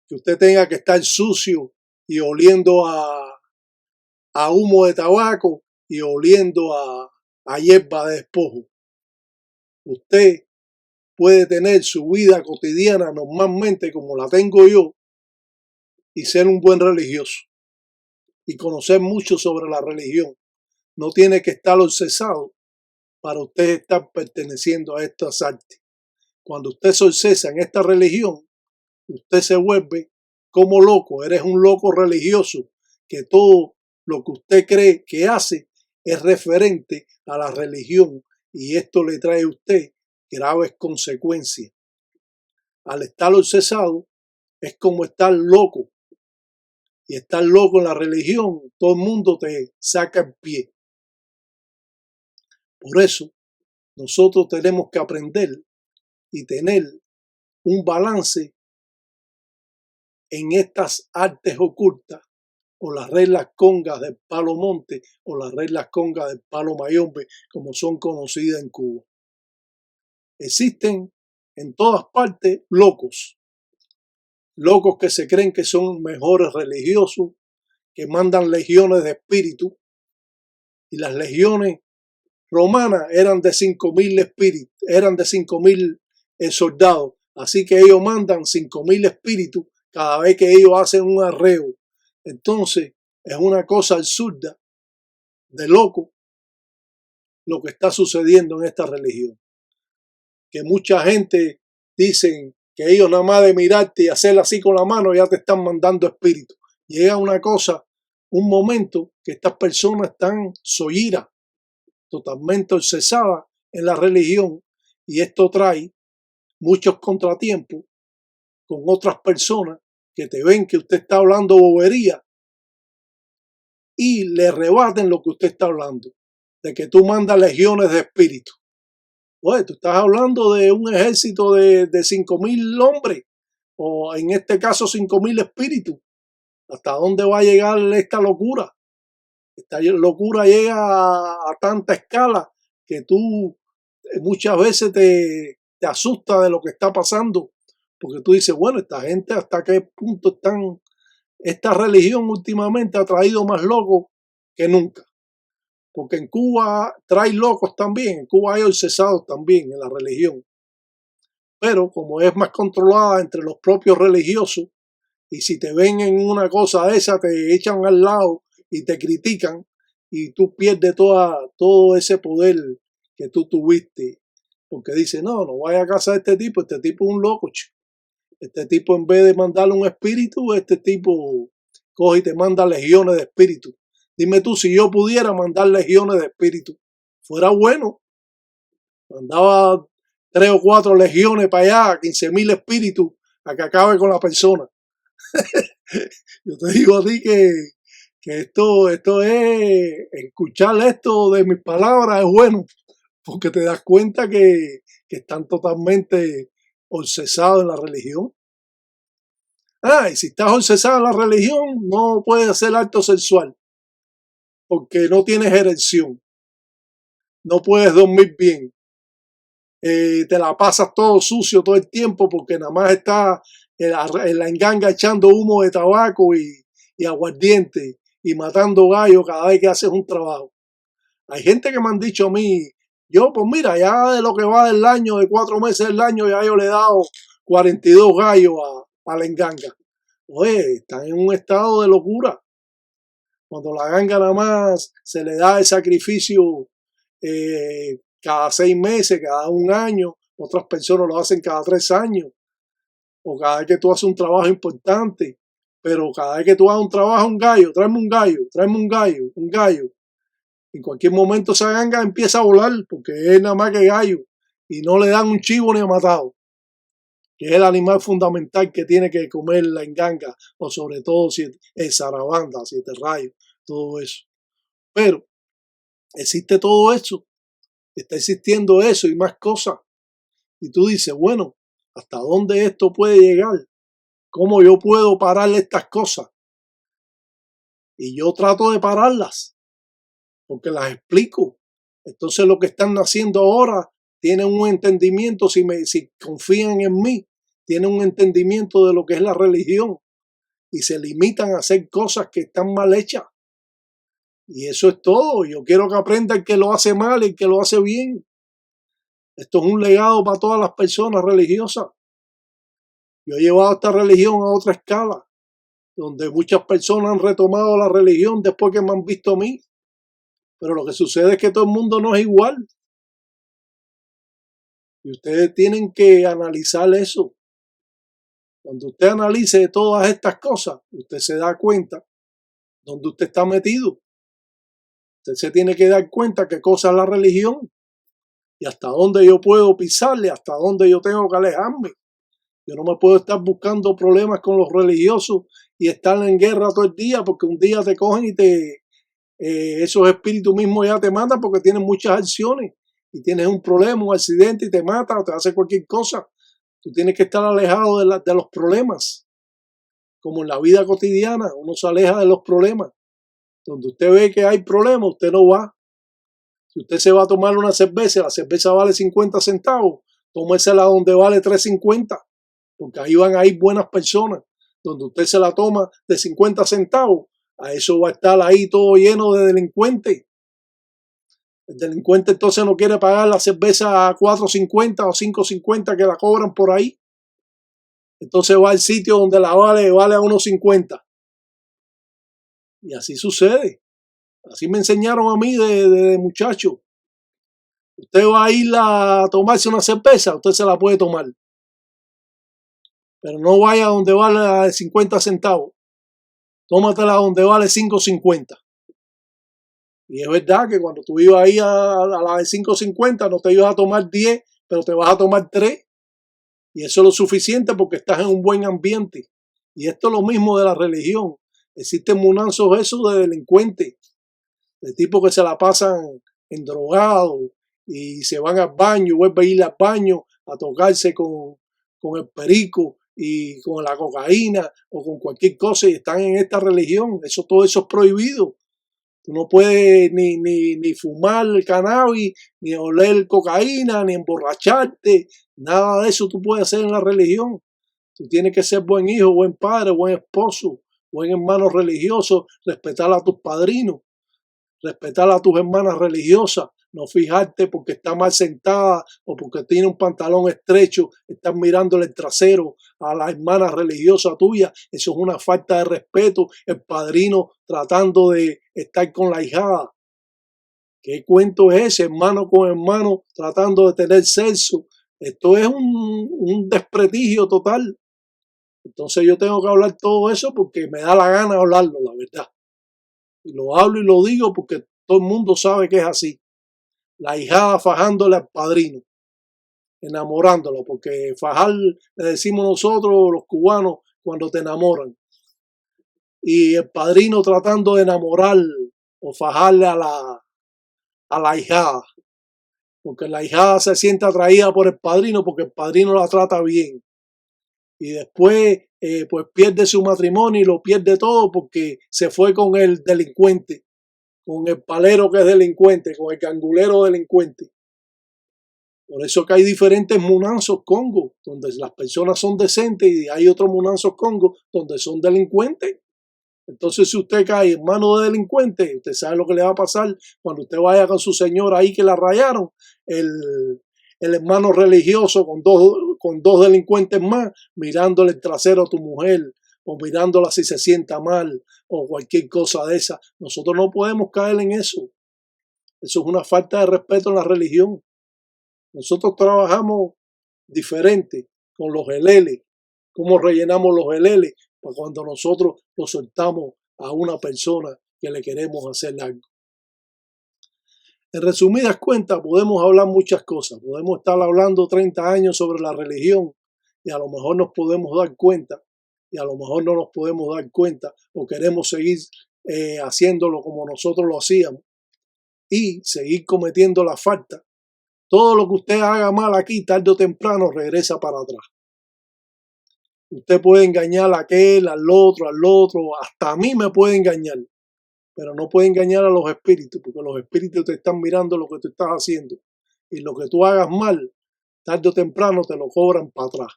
Que usted tenga que estar sucio y oliendo a humo de tabaco y oliendo a hierba de despojo. Usted puede tener su vida cotidiana normalmente como la tengo yo y ser un buen religioso y conocer mucho sobre la religión. No tiene que estar obsesado para usted estar perteneciendo a estas artes. Cuando usted se obsesa en esta religión, usted se vuelve como loco, eres un loco religioso, que todo lo que usted cree que hace es referente a la religión y esto le trae a usted graves consecuencias. Al estar obsesado es como estar loco y estar loco en la religión, todo el mundo te saca el pie. Por eso nosotros tenemos que aprender y tener un balance en estas artes ocultas o las reglas congas del palo monte o las reglas congas del palo mayombe, como son conocidas en Cuba. Existen en todas partes locos que se creen que son mejores religiosos, que mandan legiones de espíritus, y las legiones romanas eran de 5.000 espíritus, eran de 5.000 soldados, así que ellos mandan 5.000 espíritus cada vez que ellos hacen un arreo. Entonces es una cosa absurda, de loco, lo que está sucediendo en esta religión. Que mucha gente dicen que ellos nada más de mirarte y hacer así con la mano ya te están mandando espíritus. Llega una cosa, un momento que estas personas están soyiras, totalmente obsesadas en la religión, y esto trae muchos contratiempos con otras personas que te ven que usted está hablando bobería y le rebaten lo que usted está hablando, de que tú mandas legiones de espíritus. Oye, tú estás hablando de un ejército de 5.000 hombres, o en este caso 5.000 espíritus. ¿Hasta dónde va a llegar esta locura? Esta locura llega a tanta escala que tú muchas veces te asusta de lo que está pasando, porque tú dices, bueno, esta gente hasta qué punto están, esta religión últimamente ha traído más locos que nunca, porque en Cuba trae locos también, en Cuba hay obsesados también en la religión, pero como es más controlada entre los propios religiosos, y si te ven en una cosa de esa te echan al lado y te critican y tú pierdes todo ese poder que tú tuviste, porque dice, no vaya a casa de este tipo es un loco, chico. Este tipo en vez de mandarle un espíritu, este tipo coge y te manda legiones de espíritu. Dime tú, si yo pudiera mandar legiones de espíritu, fuera bueno, mandaba 3 o 4 legiones para allá, 15.000 espíritus, a que acabe con la persona. Yo te digo a ti que esto es, escuchar esto de mis palabras es bueno, porque te das cuenta que están totalmente obsesados en la religión. Y si estás obsesado en la religión, no puedes hacer acto sexual, porque no tienes erección, no puedes dormir bien, te la pasas todo sucio todo el tiempo, porque nada más está en la enganga echando humo de tabaco y aguardiente y matando gallos cada vez que haces un trabajo. Hay gente que me han dicho a mí, yo pues mira, ya de lo que va del año, de 4 meses del año, ya yo le he dado 42 gallos a la enganga. Oye, están en un estado de locura. Cuando la ganga nada más se le da el sacrificio cada 6 meses, cada 1 año, otras personas lo hacen cada 3 años, o cada vez que tú haces un trabajo importante, pero cada vez que tú hagas un trabajo, un gallo, tráeme un gallo, tráeme un gallo, un gallo. En cualquier momento esa ganga empieza a volar porque es nada más que gallo y no le dan un chivo ni a matado, que es el animal fundamental que tiene que comer la enganga, o sobre todo si es zarabanda, 7 rayos, todo eso. Pero existe todo eso, está existiendo eso y más cosas. Y tú dices, bueno, ¿hasta dónde esto puede llegar? ¿Cómo yo puedo pararle estas cosas? Y yo trato de pararlas, porque las explico. Entonces lo que están haciendo ahora tienen un entendimiento, si confían en mí, tienen un entendimiento de lo que es la religión y se limitan a hacer cosas que están mal hechas. Y eso es todo. Yo quiero que aprendan que lo hace mal y que lo hace bien. Esto es un legado para todas las personas religiosas. Yo he llevado esta religión a otra escala, donde muchas personas han retomado la religión después que me han visto a mí. Pero lo que sucede es que todo el mundo no es igual. Y ustedes tienen que analizar eso. Cuando usted analice todas estas cosas, usted se da cuenta dónde usted está metido. Usted se tiene que dar cuenta qué cosa es la religión y hasta dónde yo puedo pisarle, hasta dónde yo tengo que alejarme. Yo no me puedo estar buscando problemas con los religiosos y estar en guerra todo el día, porque un día te cogen y esos espíritus mismos ya te matan porque tienen muchas acciones y tienes un problema, un accidente y te mata o te hace cualquier cosa. Tú tienes que estar alejado de los problemas. Como en la vida cotidiana, uno se aleja de los problemas. Donde usted ve que hay problemas, usted no va. Si usted se va a tomar una cerveza, la cerveza vale 50 centavos, tómesela donde vale 3.50, porque ahí van a ir buenas personas. Donde usted se la toma de 50 centavos, a eso va a estar ahí todo lleno de delincuentes. El delincuente entonces no quiere pagar la cerveza a 4.50 o 5.50 que la cobran por ahí. Entonces va al sitio donde la vale a 1.50. Y así sucede. Así me enseñaron a mí de muchacho. Usted va a ir a tomarse una cerveza, usted se la puede tomar. Pero no vaya donde vale 50 centavos. Tómatela donde vale 5.50. Y es verdad que cuando tú ibas ahí a la de 5.50 no te ibas a tomar 10, pero te vas a tomar 3. Y eso es lo suficiente porque estás en un buen ambiente. Y esto es lo mismo de la religión. Existen munanzos esos de delincuentes, de tipos que se la pasan endrogados y se van al baño, vuelven a ir al baño a tocarse con el perico y con la cocaína o con cualquier cosa y están en esta religión. Todo eso es prohibido. Tú no puedes ni fumar el cannabis, ni oler cocaína, ni emborracharte. Nada de eso tú puedes hacer en la religión. Tú tienes que ser buen hijo, buen padre, buen esposo, buen hermano religioso, respetar a tus padrinos, respetar a tus hermanas religiosas, no fijarte porque está mal sentada o porque tiene un pantalón estrecho, estás mirándole el trasero a la hermana religiosa tuya. Eso es una falta de respeto. El padrino tratando de estar con la hijada. ¿Qué cuento es ese? Hermano con hermano tratando de tener sexo. Esto es un desprestigio total. Entonces yo tengo que hablar todo eso porque me da la gana hablarlo, la verdad. Y lo hablo y lo digo porque todo el mundo sabe que es así. La hijada fajándole al padrino, enamorándolo, porque fajar le decimos nosotros los cubanos cuando te enamoran. Y el padrino tratando de enamorar o fajarle a la hijada, porque la hijada se siente atraída por el padrino porque el padrino la trata bien. Y después pues pierde su matrimonio y lo pierde todo porque se fue con el delincuente, con el palero que es delincuente, con el gangulero delincuente. Por eso que hay diferentes munanzos Congo, donde las personas son decentes y hay otros munanzos Congo donde son delincuentes. Entonces, si usted cae en manos de delincuentes, usted sabe lo que le va a pasar cuando usted vaya con su señora ahí que la rayaron. El hermano religioso con dos delincuentes más mirándole el trasero a tu mujer o mirándola si se sienta mal o cualquier cosa de esa. Nosotros no podemos caer en eso. Eso es una falta de respeto en la religión. Nosotros trabajamos diferente con los geleles. ¿Cómo rellenamos los geleles? Pues cuando nosotros lo soltamos a una persona que le queremos hacer algo. En resumidas cuentas, podemos hablar muchas cosas. Podemos estar hablando 30 años sobre la religión y a lo mejor nos podemos dar cuenta y a lo mejor no nos podemos dar cuenta o queremos seguir haciéndolo como nosotros lo hacíamos y seguir cometiendo la falta. Todo lo que usted haga mal aquí, tarde o temprano, regresa para atrás. Usted puede engañar a aquel, al otro, hasta a mí me puede engañar, pero no puede engañar a los espíritus, porque los espíritus te están mirando lo que tú estás haciendo y lo que tú hagas mal, tarde o temprano te lo cobran para atrás.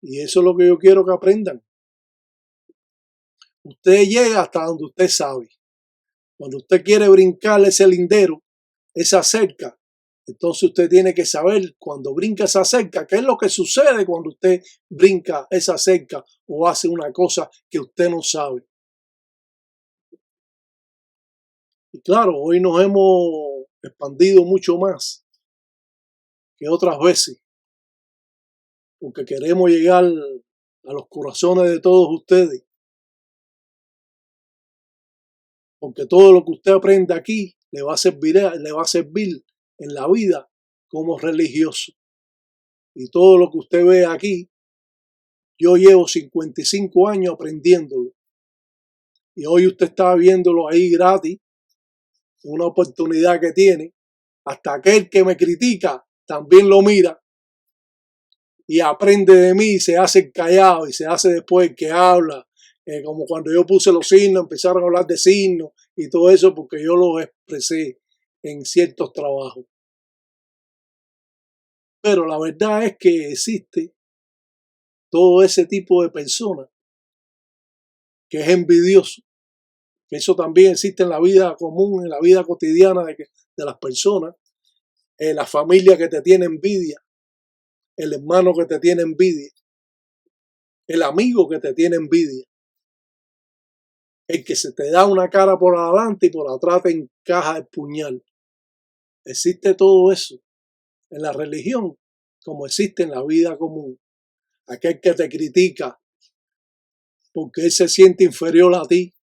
Y eso es lo que yo quiero que aprendan. Usted llega hasta donde usted sabe. Cuando usted quiere brincar ese lindero, esa cerca, entonces usted tiene que saber cuando brinca esa cerca, qué es lo que sucede cuando usted brinca esa cerca o hace una cosa que usted no sabe. Y claro, hoy nos hemos expandido mucho más que otras veces, porque queremos llegar a los corazones de todos ustedes. Porque todo lo que usted aprenda aquí le va a servir en la vida como religioso. Y todo lo que usted ve aquí, yo llevo 55 años aprendiéndolo. Y hoy usted está viéndolo ahí gratis, una oportunidad que tiene. Hasta aquel que me critica también lo mira y aprende de mí y se hace callado y se hace después el que habla. Como cuando yo puse los signos, empezaron a hablar de signos y todo eso porque yo los expresé en ciertos trabajos. Pero la verdad es que existe todo ese tipo de personas que es envidioso. Que eso también existe en la vida común, en la vida cotidiana de las personas. La familia que te tiene envidia, el hermano que te tiene envidia, el amigo que te tiene envidia, el que se te da una cara por adelante y por atrás te encaja el puñal. Existe todo eso en la religión como existe en la vida común. Aquel que te critica porque él se siente inferior a ti.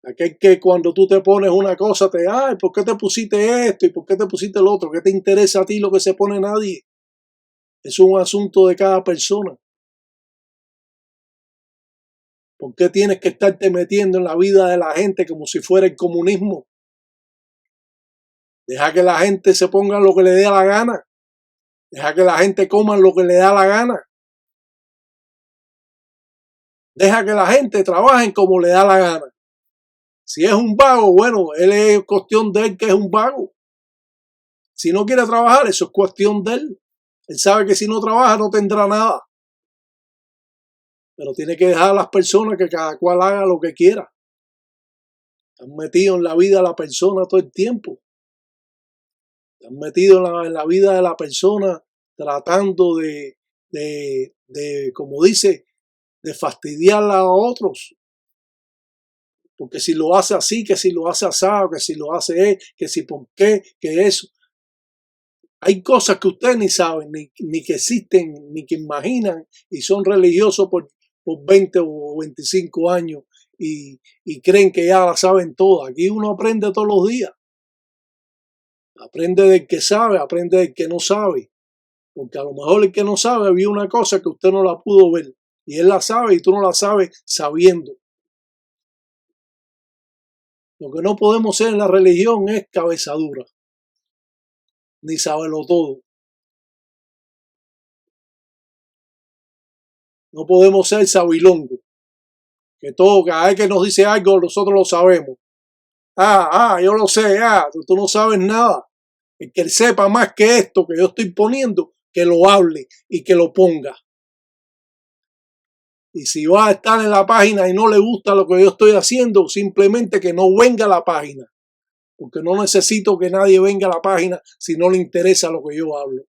Aquel que cuando tú te pones una cosa te, ay, ¿por qué te pusiste esto? ¿Y por qué te pusiste el otro? ¿Qué te interesa a ti lo que se pone nadie? Es un asunto de cada persona. ¿Por qué tienes que estarte metiendo en la vida de la gente como si fuera el comunismo? Deja que la gente se ponga lo que le dé la gana. Deja que la gente coma lo que le da la gana. Deja que la gente trabaje como le da la gana. Si es un vago, bueno, él es cuestión de él que es un vago. Si no quiere trabajar, eso es cuestión de él. Él sabe que si no trabaja no tendrá nada. Pero tiene que dejar a las personas que cada cual haga lo que quiera. Están metidos en la vida de la persona todo el tiempo. Están metidos en la vida de la persona tratando de, como dice, de fastidiarla a otros. Porque si lo hace así, que si lo hace asado, que si lo hace él, que si por qué, que eso. Hay cosas que ustedes ni saben, ni que existen, ni que imaginan, y son religiosos por 20 o 25 años y creen que ya la saben todas. Aquí uno aprende todos los días. Aprende del que sabe, aprende del que no sabe. Porque a lo mejor el que no sabe vio una cosa que usted no la pudo ver. Y él la sabe y tú no la sabes sabiendo. Lo que no podemos ser en la religión es cabezadura. Ni saberlo todo. No podemos ser sabilongo. Que todo, cada vez que nos dice algo, nosotros lo sabemos. Yo lo sé, tú no sabes nada. El que sepa más que esto que yo estoy poniendo, que lo hable y que lo ponga. Y si va a estar en la página y no le gusta lo que yo estoy haciendo, simplemente que no venga a la página. Porque no necesito que nadie venga a la página si no le interesa lo que yo hablo.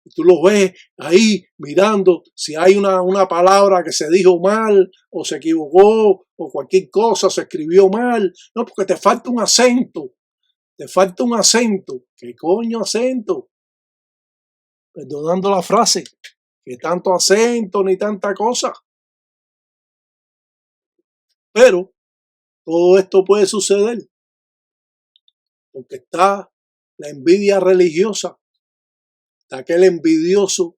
Y tú los ves ahí mirando si hay una palabra que se dijo mal o se equivocó o cualquier cosa se escribió mal. No, porque te falta un acento. Te falta un acento. ¿Qué coño acento? Perdonando la frase. Que tanto acento ni tanta cosa. Pero todo esto puede suceder porque está la envidia religiosa. Está aquel envidioso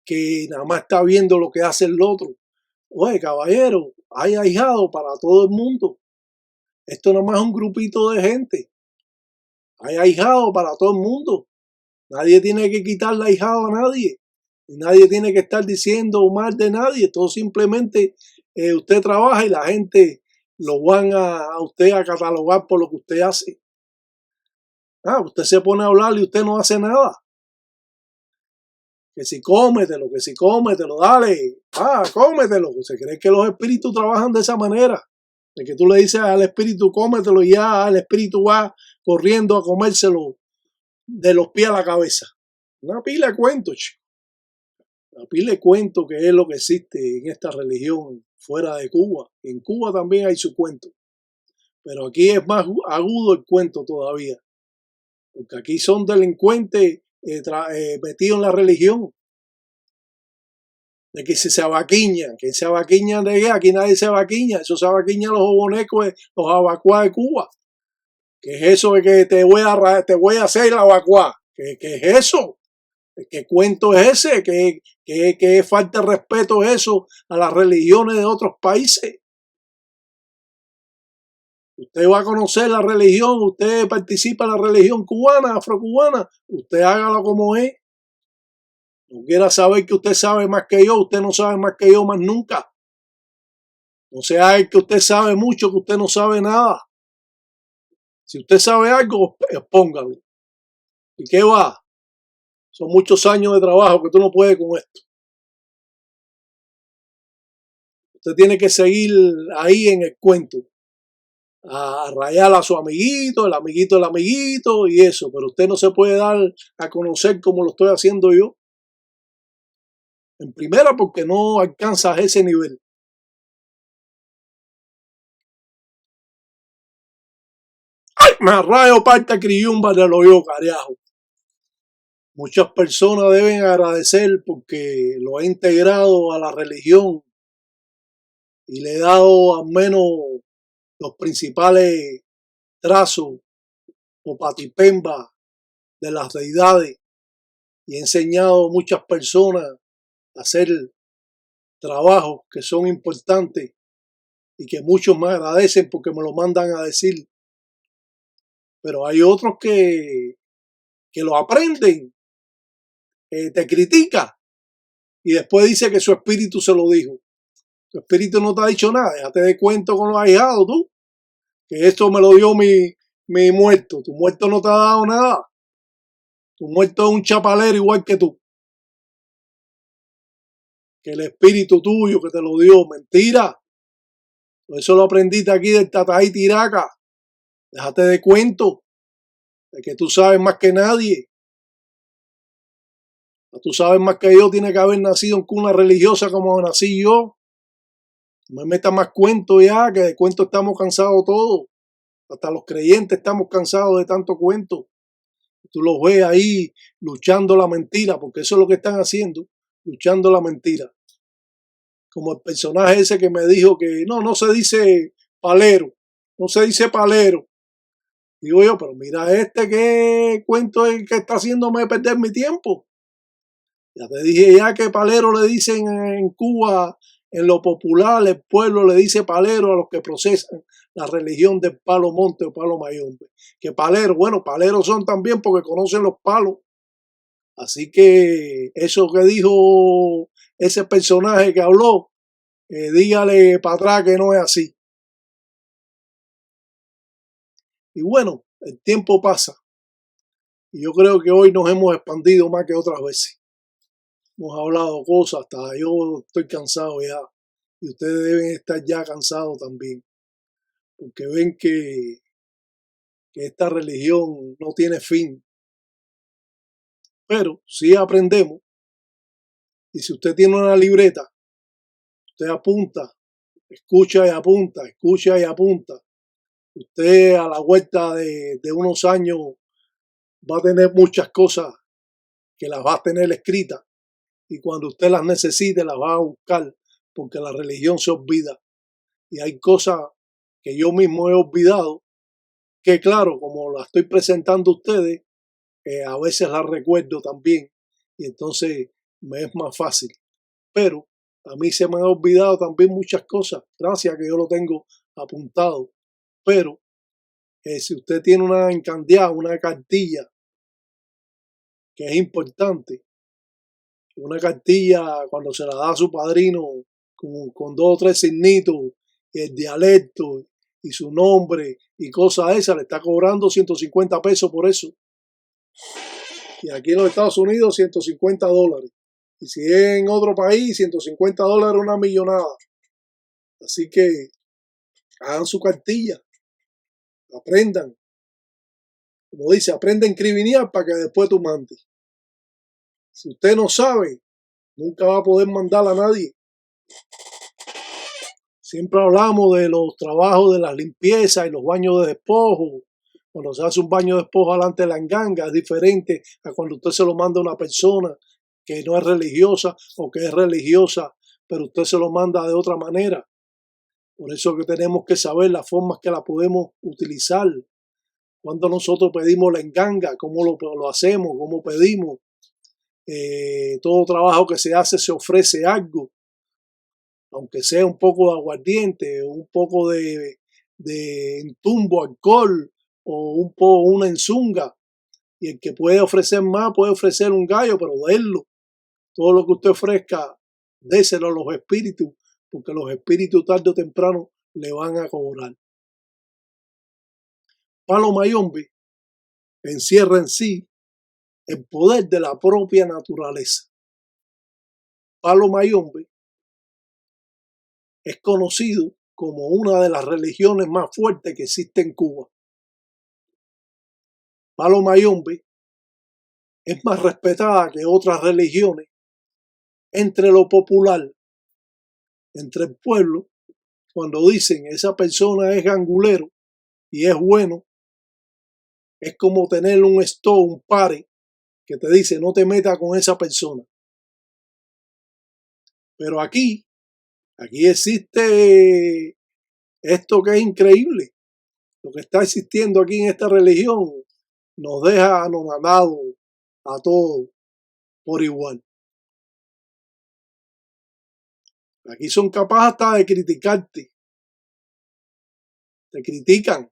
que nada más está viendo lo que hace el otro. Oye, caballero, hay ahijado para todo el mundo. Esto nada más es un grupito de gente. Hay ahijado para todo el mundo. Nadie tiene que quitarle ahijado a nadie. Y nadie tiene que estar diciendo mal de nadie. Todo simplemente usted trabaja y la gente lo van a usted a catalogar por lo que usted hace. Usted se pone a hablar y usted no hace nada. Que si cómetelo, dale. Cómetelo. Se cree que los espíritus trabajan de esa manera. De que tú le dices al espíritu cómetelo y ya el espíritu va corriendo a comérselo de los pies a la cabeza. Una pila de cuentos, chico. Una pila de cuentos que es lo que existe en esta religión fuera de Cuba. En Cuba también hay su cuento. Pero aquí es más agudo el cuento todavía. Porque aquí son delincuentes metidos en la religión. De que se abaquiñan, que se abaquiñan de qué, aquí nadie se abaquiña, eso se abaquiñan los jobonecos, los abacuás de Cuba. ¿Qué es eso de que te voy a hacer la abacuá? ¿Qué es eso? ¿Qué cuento es ese? ¿Qué falta de respeto es eso a las religiones de otros países? Usted va a conocer la religión, usted participa en la religión cubana, afrocubana, usted hágalo como es. No quiera saber que usted sabe más que yo, usted no sabe más que yo más nunca. No sea el que usted sabe mucho, que usted no sabe nada. Si usted sabe algo, expóngalo. ¿Y qué va? Son muchos años de trabajo que tú no puedes con esto. Usted tiene que seguir ahí en el cuento. A rayar a su amiguito, el amiguito del amiguito y eso. Pero usted no se puede dar a conocer como lo estoy haciendo yo. En primera, porque no alcanzas ese nivel. ¡Ay! Me rayo parte criyumba de lo yo, carajo. Muchas personas deben agradecer porque lo he integrado a la religión y le he dado al menos los principales trazos o patipemba de las deidades y he enseñado a muchas personas a hacer trabajos que son importantes y que muchos me agradecen porque me lo mandan a decir. Pero hay otros que lo aprenden, te critica y después dice que su espíritu se lo dijo. Tu espíritu no te ha dicho nada, déjate de cuento con los ahijados tú, que esto me lo dio mi muerto. Tu muerto no te ha dado nada. Tu muerto es un chapalero igual que tú. Que el espíritu tuyo que te lo dio, mentira. Eso lo aprendiste aquí del Tataí Tiraca. Déjate de cuento, de que tú sabes más que nadie. Tú sabes más que yo, tiene que haber nacido en cuna religiosa como nací yo. No me metas más cuento ya, que de cuento estamos cansados todos. Hasta los creyentes estamos cansados de tanto cuento. Tú los ves ahí luchando la mentira, porque eso es lo que están haciendo, luchando la mentira. Como el personaje ese que me dijo que no se dice palero, no se dice palero. Digo yo, pero mira qué cuento es que está haciéndome perder mi tiempo. Ya te dije ya que palero le dicen en Cuba, en lo popular, el pueblo le dice palero a los que procesan la religión del palo monte o palo mayombe. Que palero, bueno, paleros son también porque conocen los palos. Así que eso que dijo ese personaje que habló, dígale para atrás que no es así. Y bueno, el tiempo pasa. Y yo creo que hoy nos hemos expandido más que otras veces. hemos hablado cosas, hasta yo estoy cansado ya. Y ustedes deben estar ya cansados también, porque ven que esta religión no tiene fin. Pero si aprendemos, y si usted tiene una libreta, usted apunta, escucha y apunta, escucha y apunta. Usted a la vuelta de unos años va a tener muchas cosas que las va a tener escritas y cuando usted las necesite las va a buscar porque la religión se olvida y hay cosas que yo mismo he olvidado que claro, como las estoy presentando a ustedes, a veces las recuerdo también y entonces me es más fácil. Pero a mí se me han olvidado también muchas cosas, gracias a que yo lo tengo apuntado. Pero si usted tiene una encandeada, una cartilla que es importante, una cartilla cuando se la da a su padrino con dos o tres signitos, el dialecto y su nombre y cosas esas, le está cobrando 150 pesos por eso. Y aquí en los Estados Unidos, $150. Y si es en otro país, $150 una millonada. Así que hagan su cartilla, aprendan. Como dice, aprenden a escribir para que después tú mandes. Si usted no sabe, nunca va a poder mandar a nadie. Siempre hablamos de los trabajos de las limpiezas y los baños de despojo. Cuando se hace un baño de despojo delante de la enganga es diferente a cuando usted se lo manda a una persona que no es religiosa o que es religiosa, pero usted se lo manda de otra manera. Por eso que tenemos que saber las formas que la podemos utilizar. Cuando nosotros pedimos la enganga, cómo lo hacemos, cómo pedimos. Todo trabajo que se hace se ofrece algo, aunque sea un poco de aguardiente, un poco de entumbo, alcohol o un poco una enzunga. Y el que puede ofrecer más puede ofrecer un gallo, pero délo. Todo lo que usted ofrezca, déselo a los espíritus, porque los espíritus tarde o temprano le van a cobrar. Palo Mayombe encierra en sí el poder de la propia naturaleza. Palo Mayombe es conocido como una de las religiones más fuertes que existe en Cuba. Palo Mayombe es más respetada que otras religiones entre lo popular, entre el pueblo. Cuando dicen esa persona es gangulero y es bueno, es como tener un stop, un pare que te dice no te metas con esa persona. Pero aquí existe esto que es increíble. Lo que está existiendo aquí en esta religión nos deja anonadados a todos por igual. Aquí son capaces hasta de criticarte. Te critican.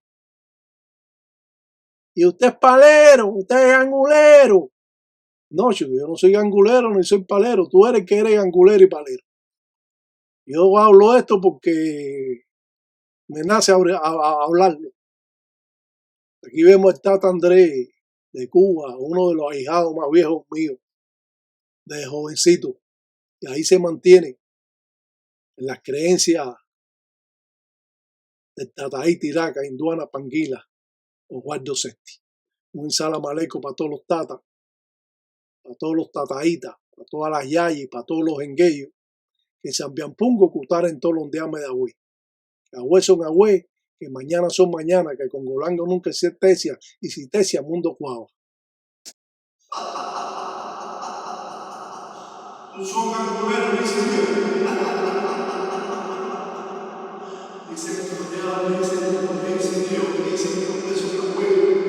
Y usted es palero, usted es angulero. No, chico, yo no soy gangulero ni soy palero. Tú eres que eres gangulero y palero. Yo hablo esto porque me nace a hablarlo. Aquí vemos al Tata Andrés de Cuba, uno de los ahijados más viejos míos, de jovencito. Y ahí se mantiene en las creencias del Tataí Tiraca, Induana Panguila, Osvaldo Sesti. Un salamaleco para todos los tatas, para todos los tataitas, para todas las yayis, para todos los engueyos, que Sambiampungo Cutar en todos los días de agüe. Agüe son agüe, que mañana son mañana, que con Golango nunca es tesia, y si tesia, mundo cuava. Son canguleros, dice Dios. Dice que dice Dios, dice que ustedes son cangüeros.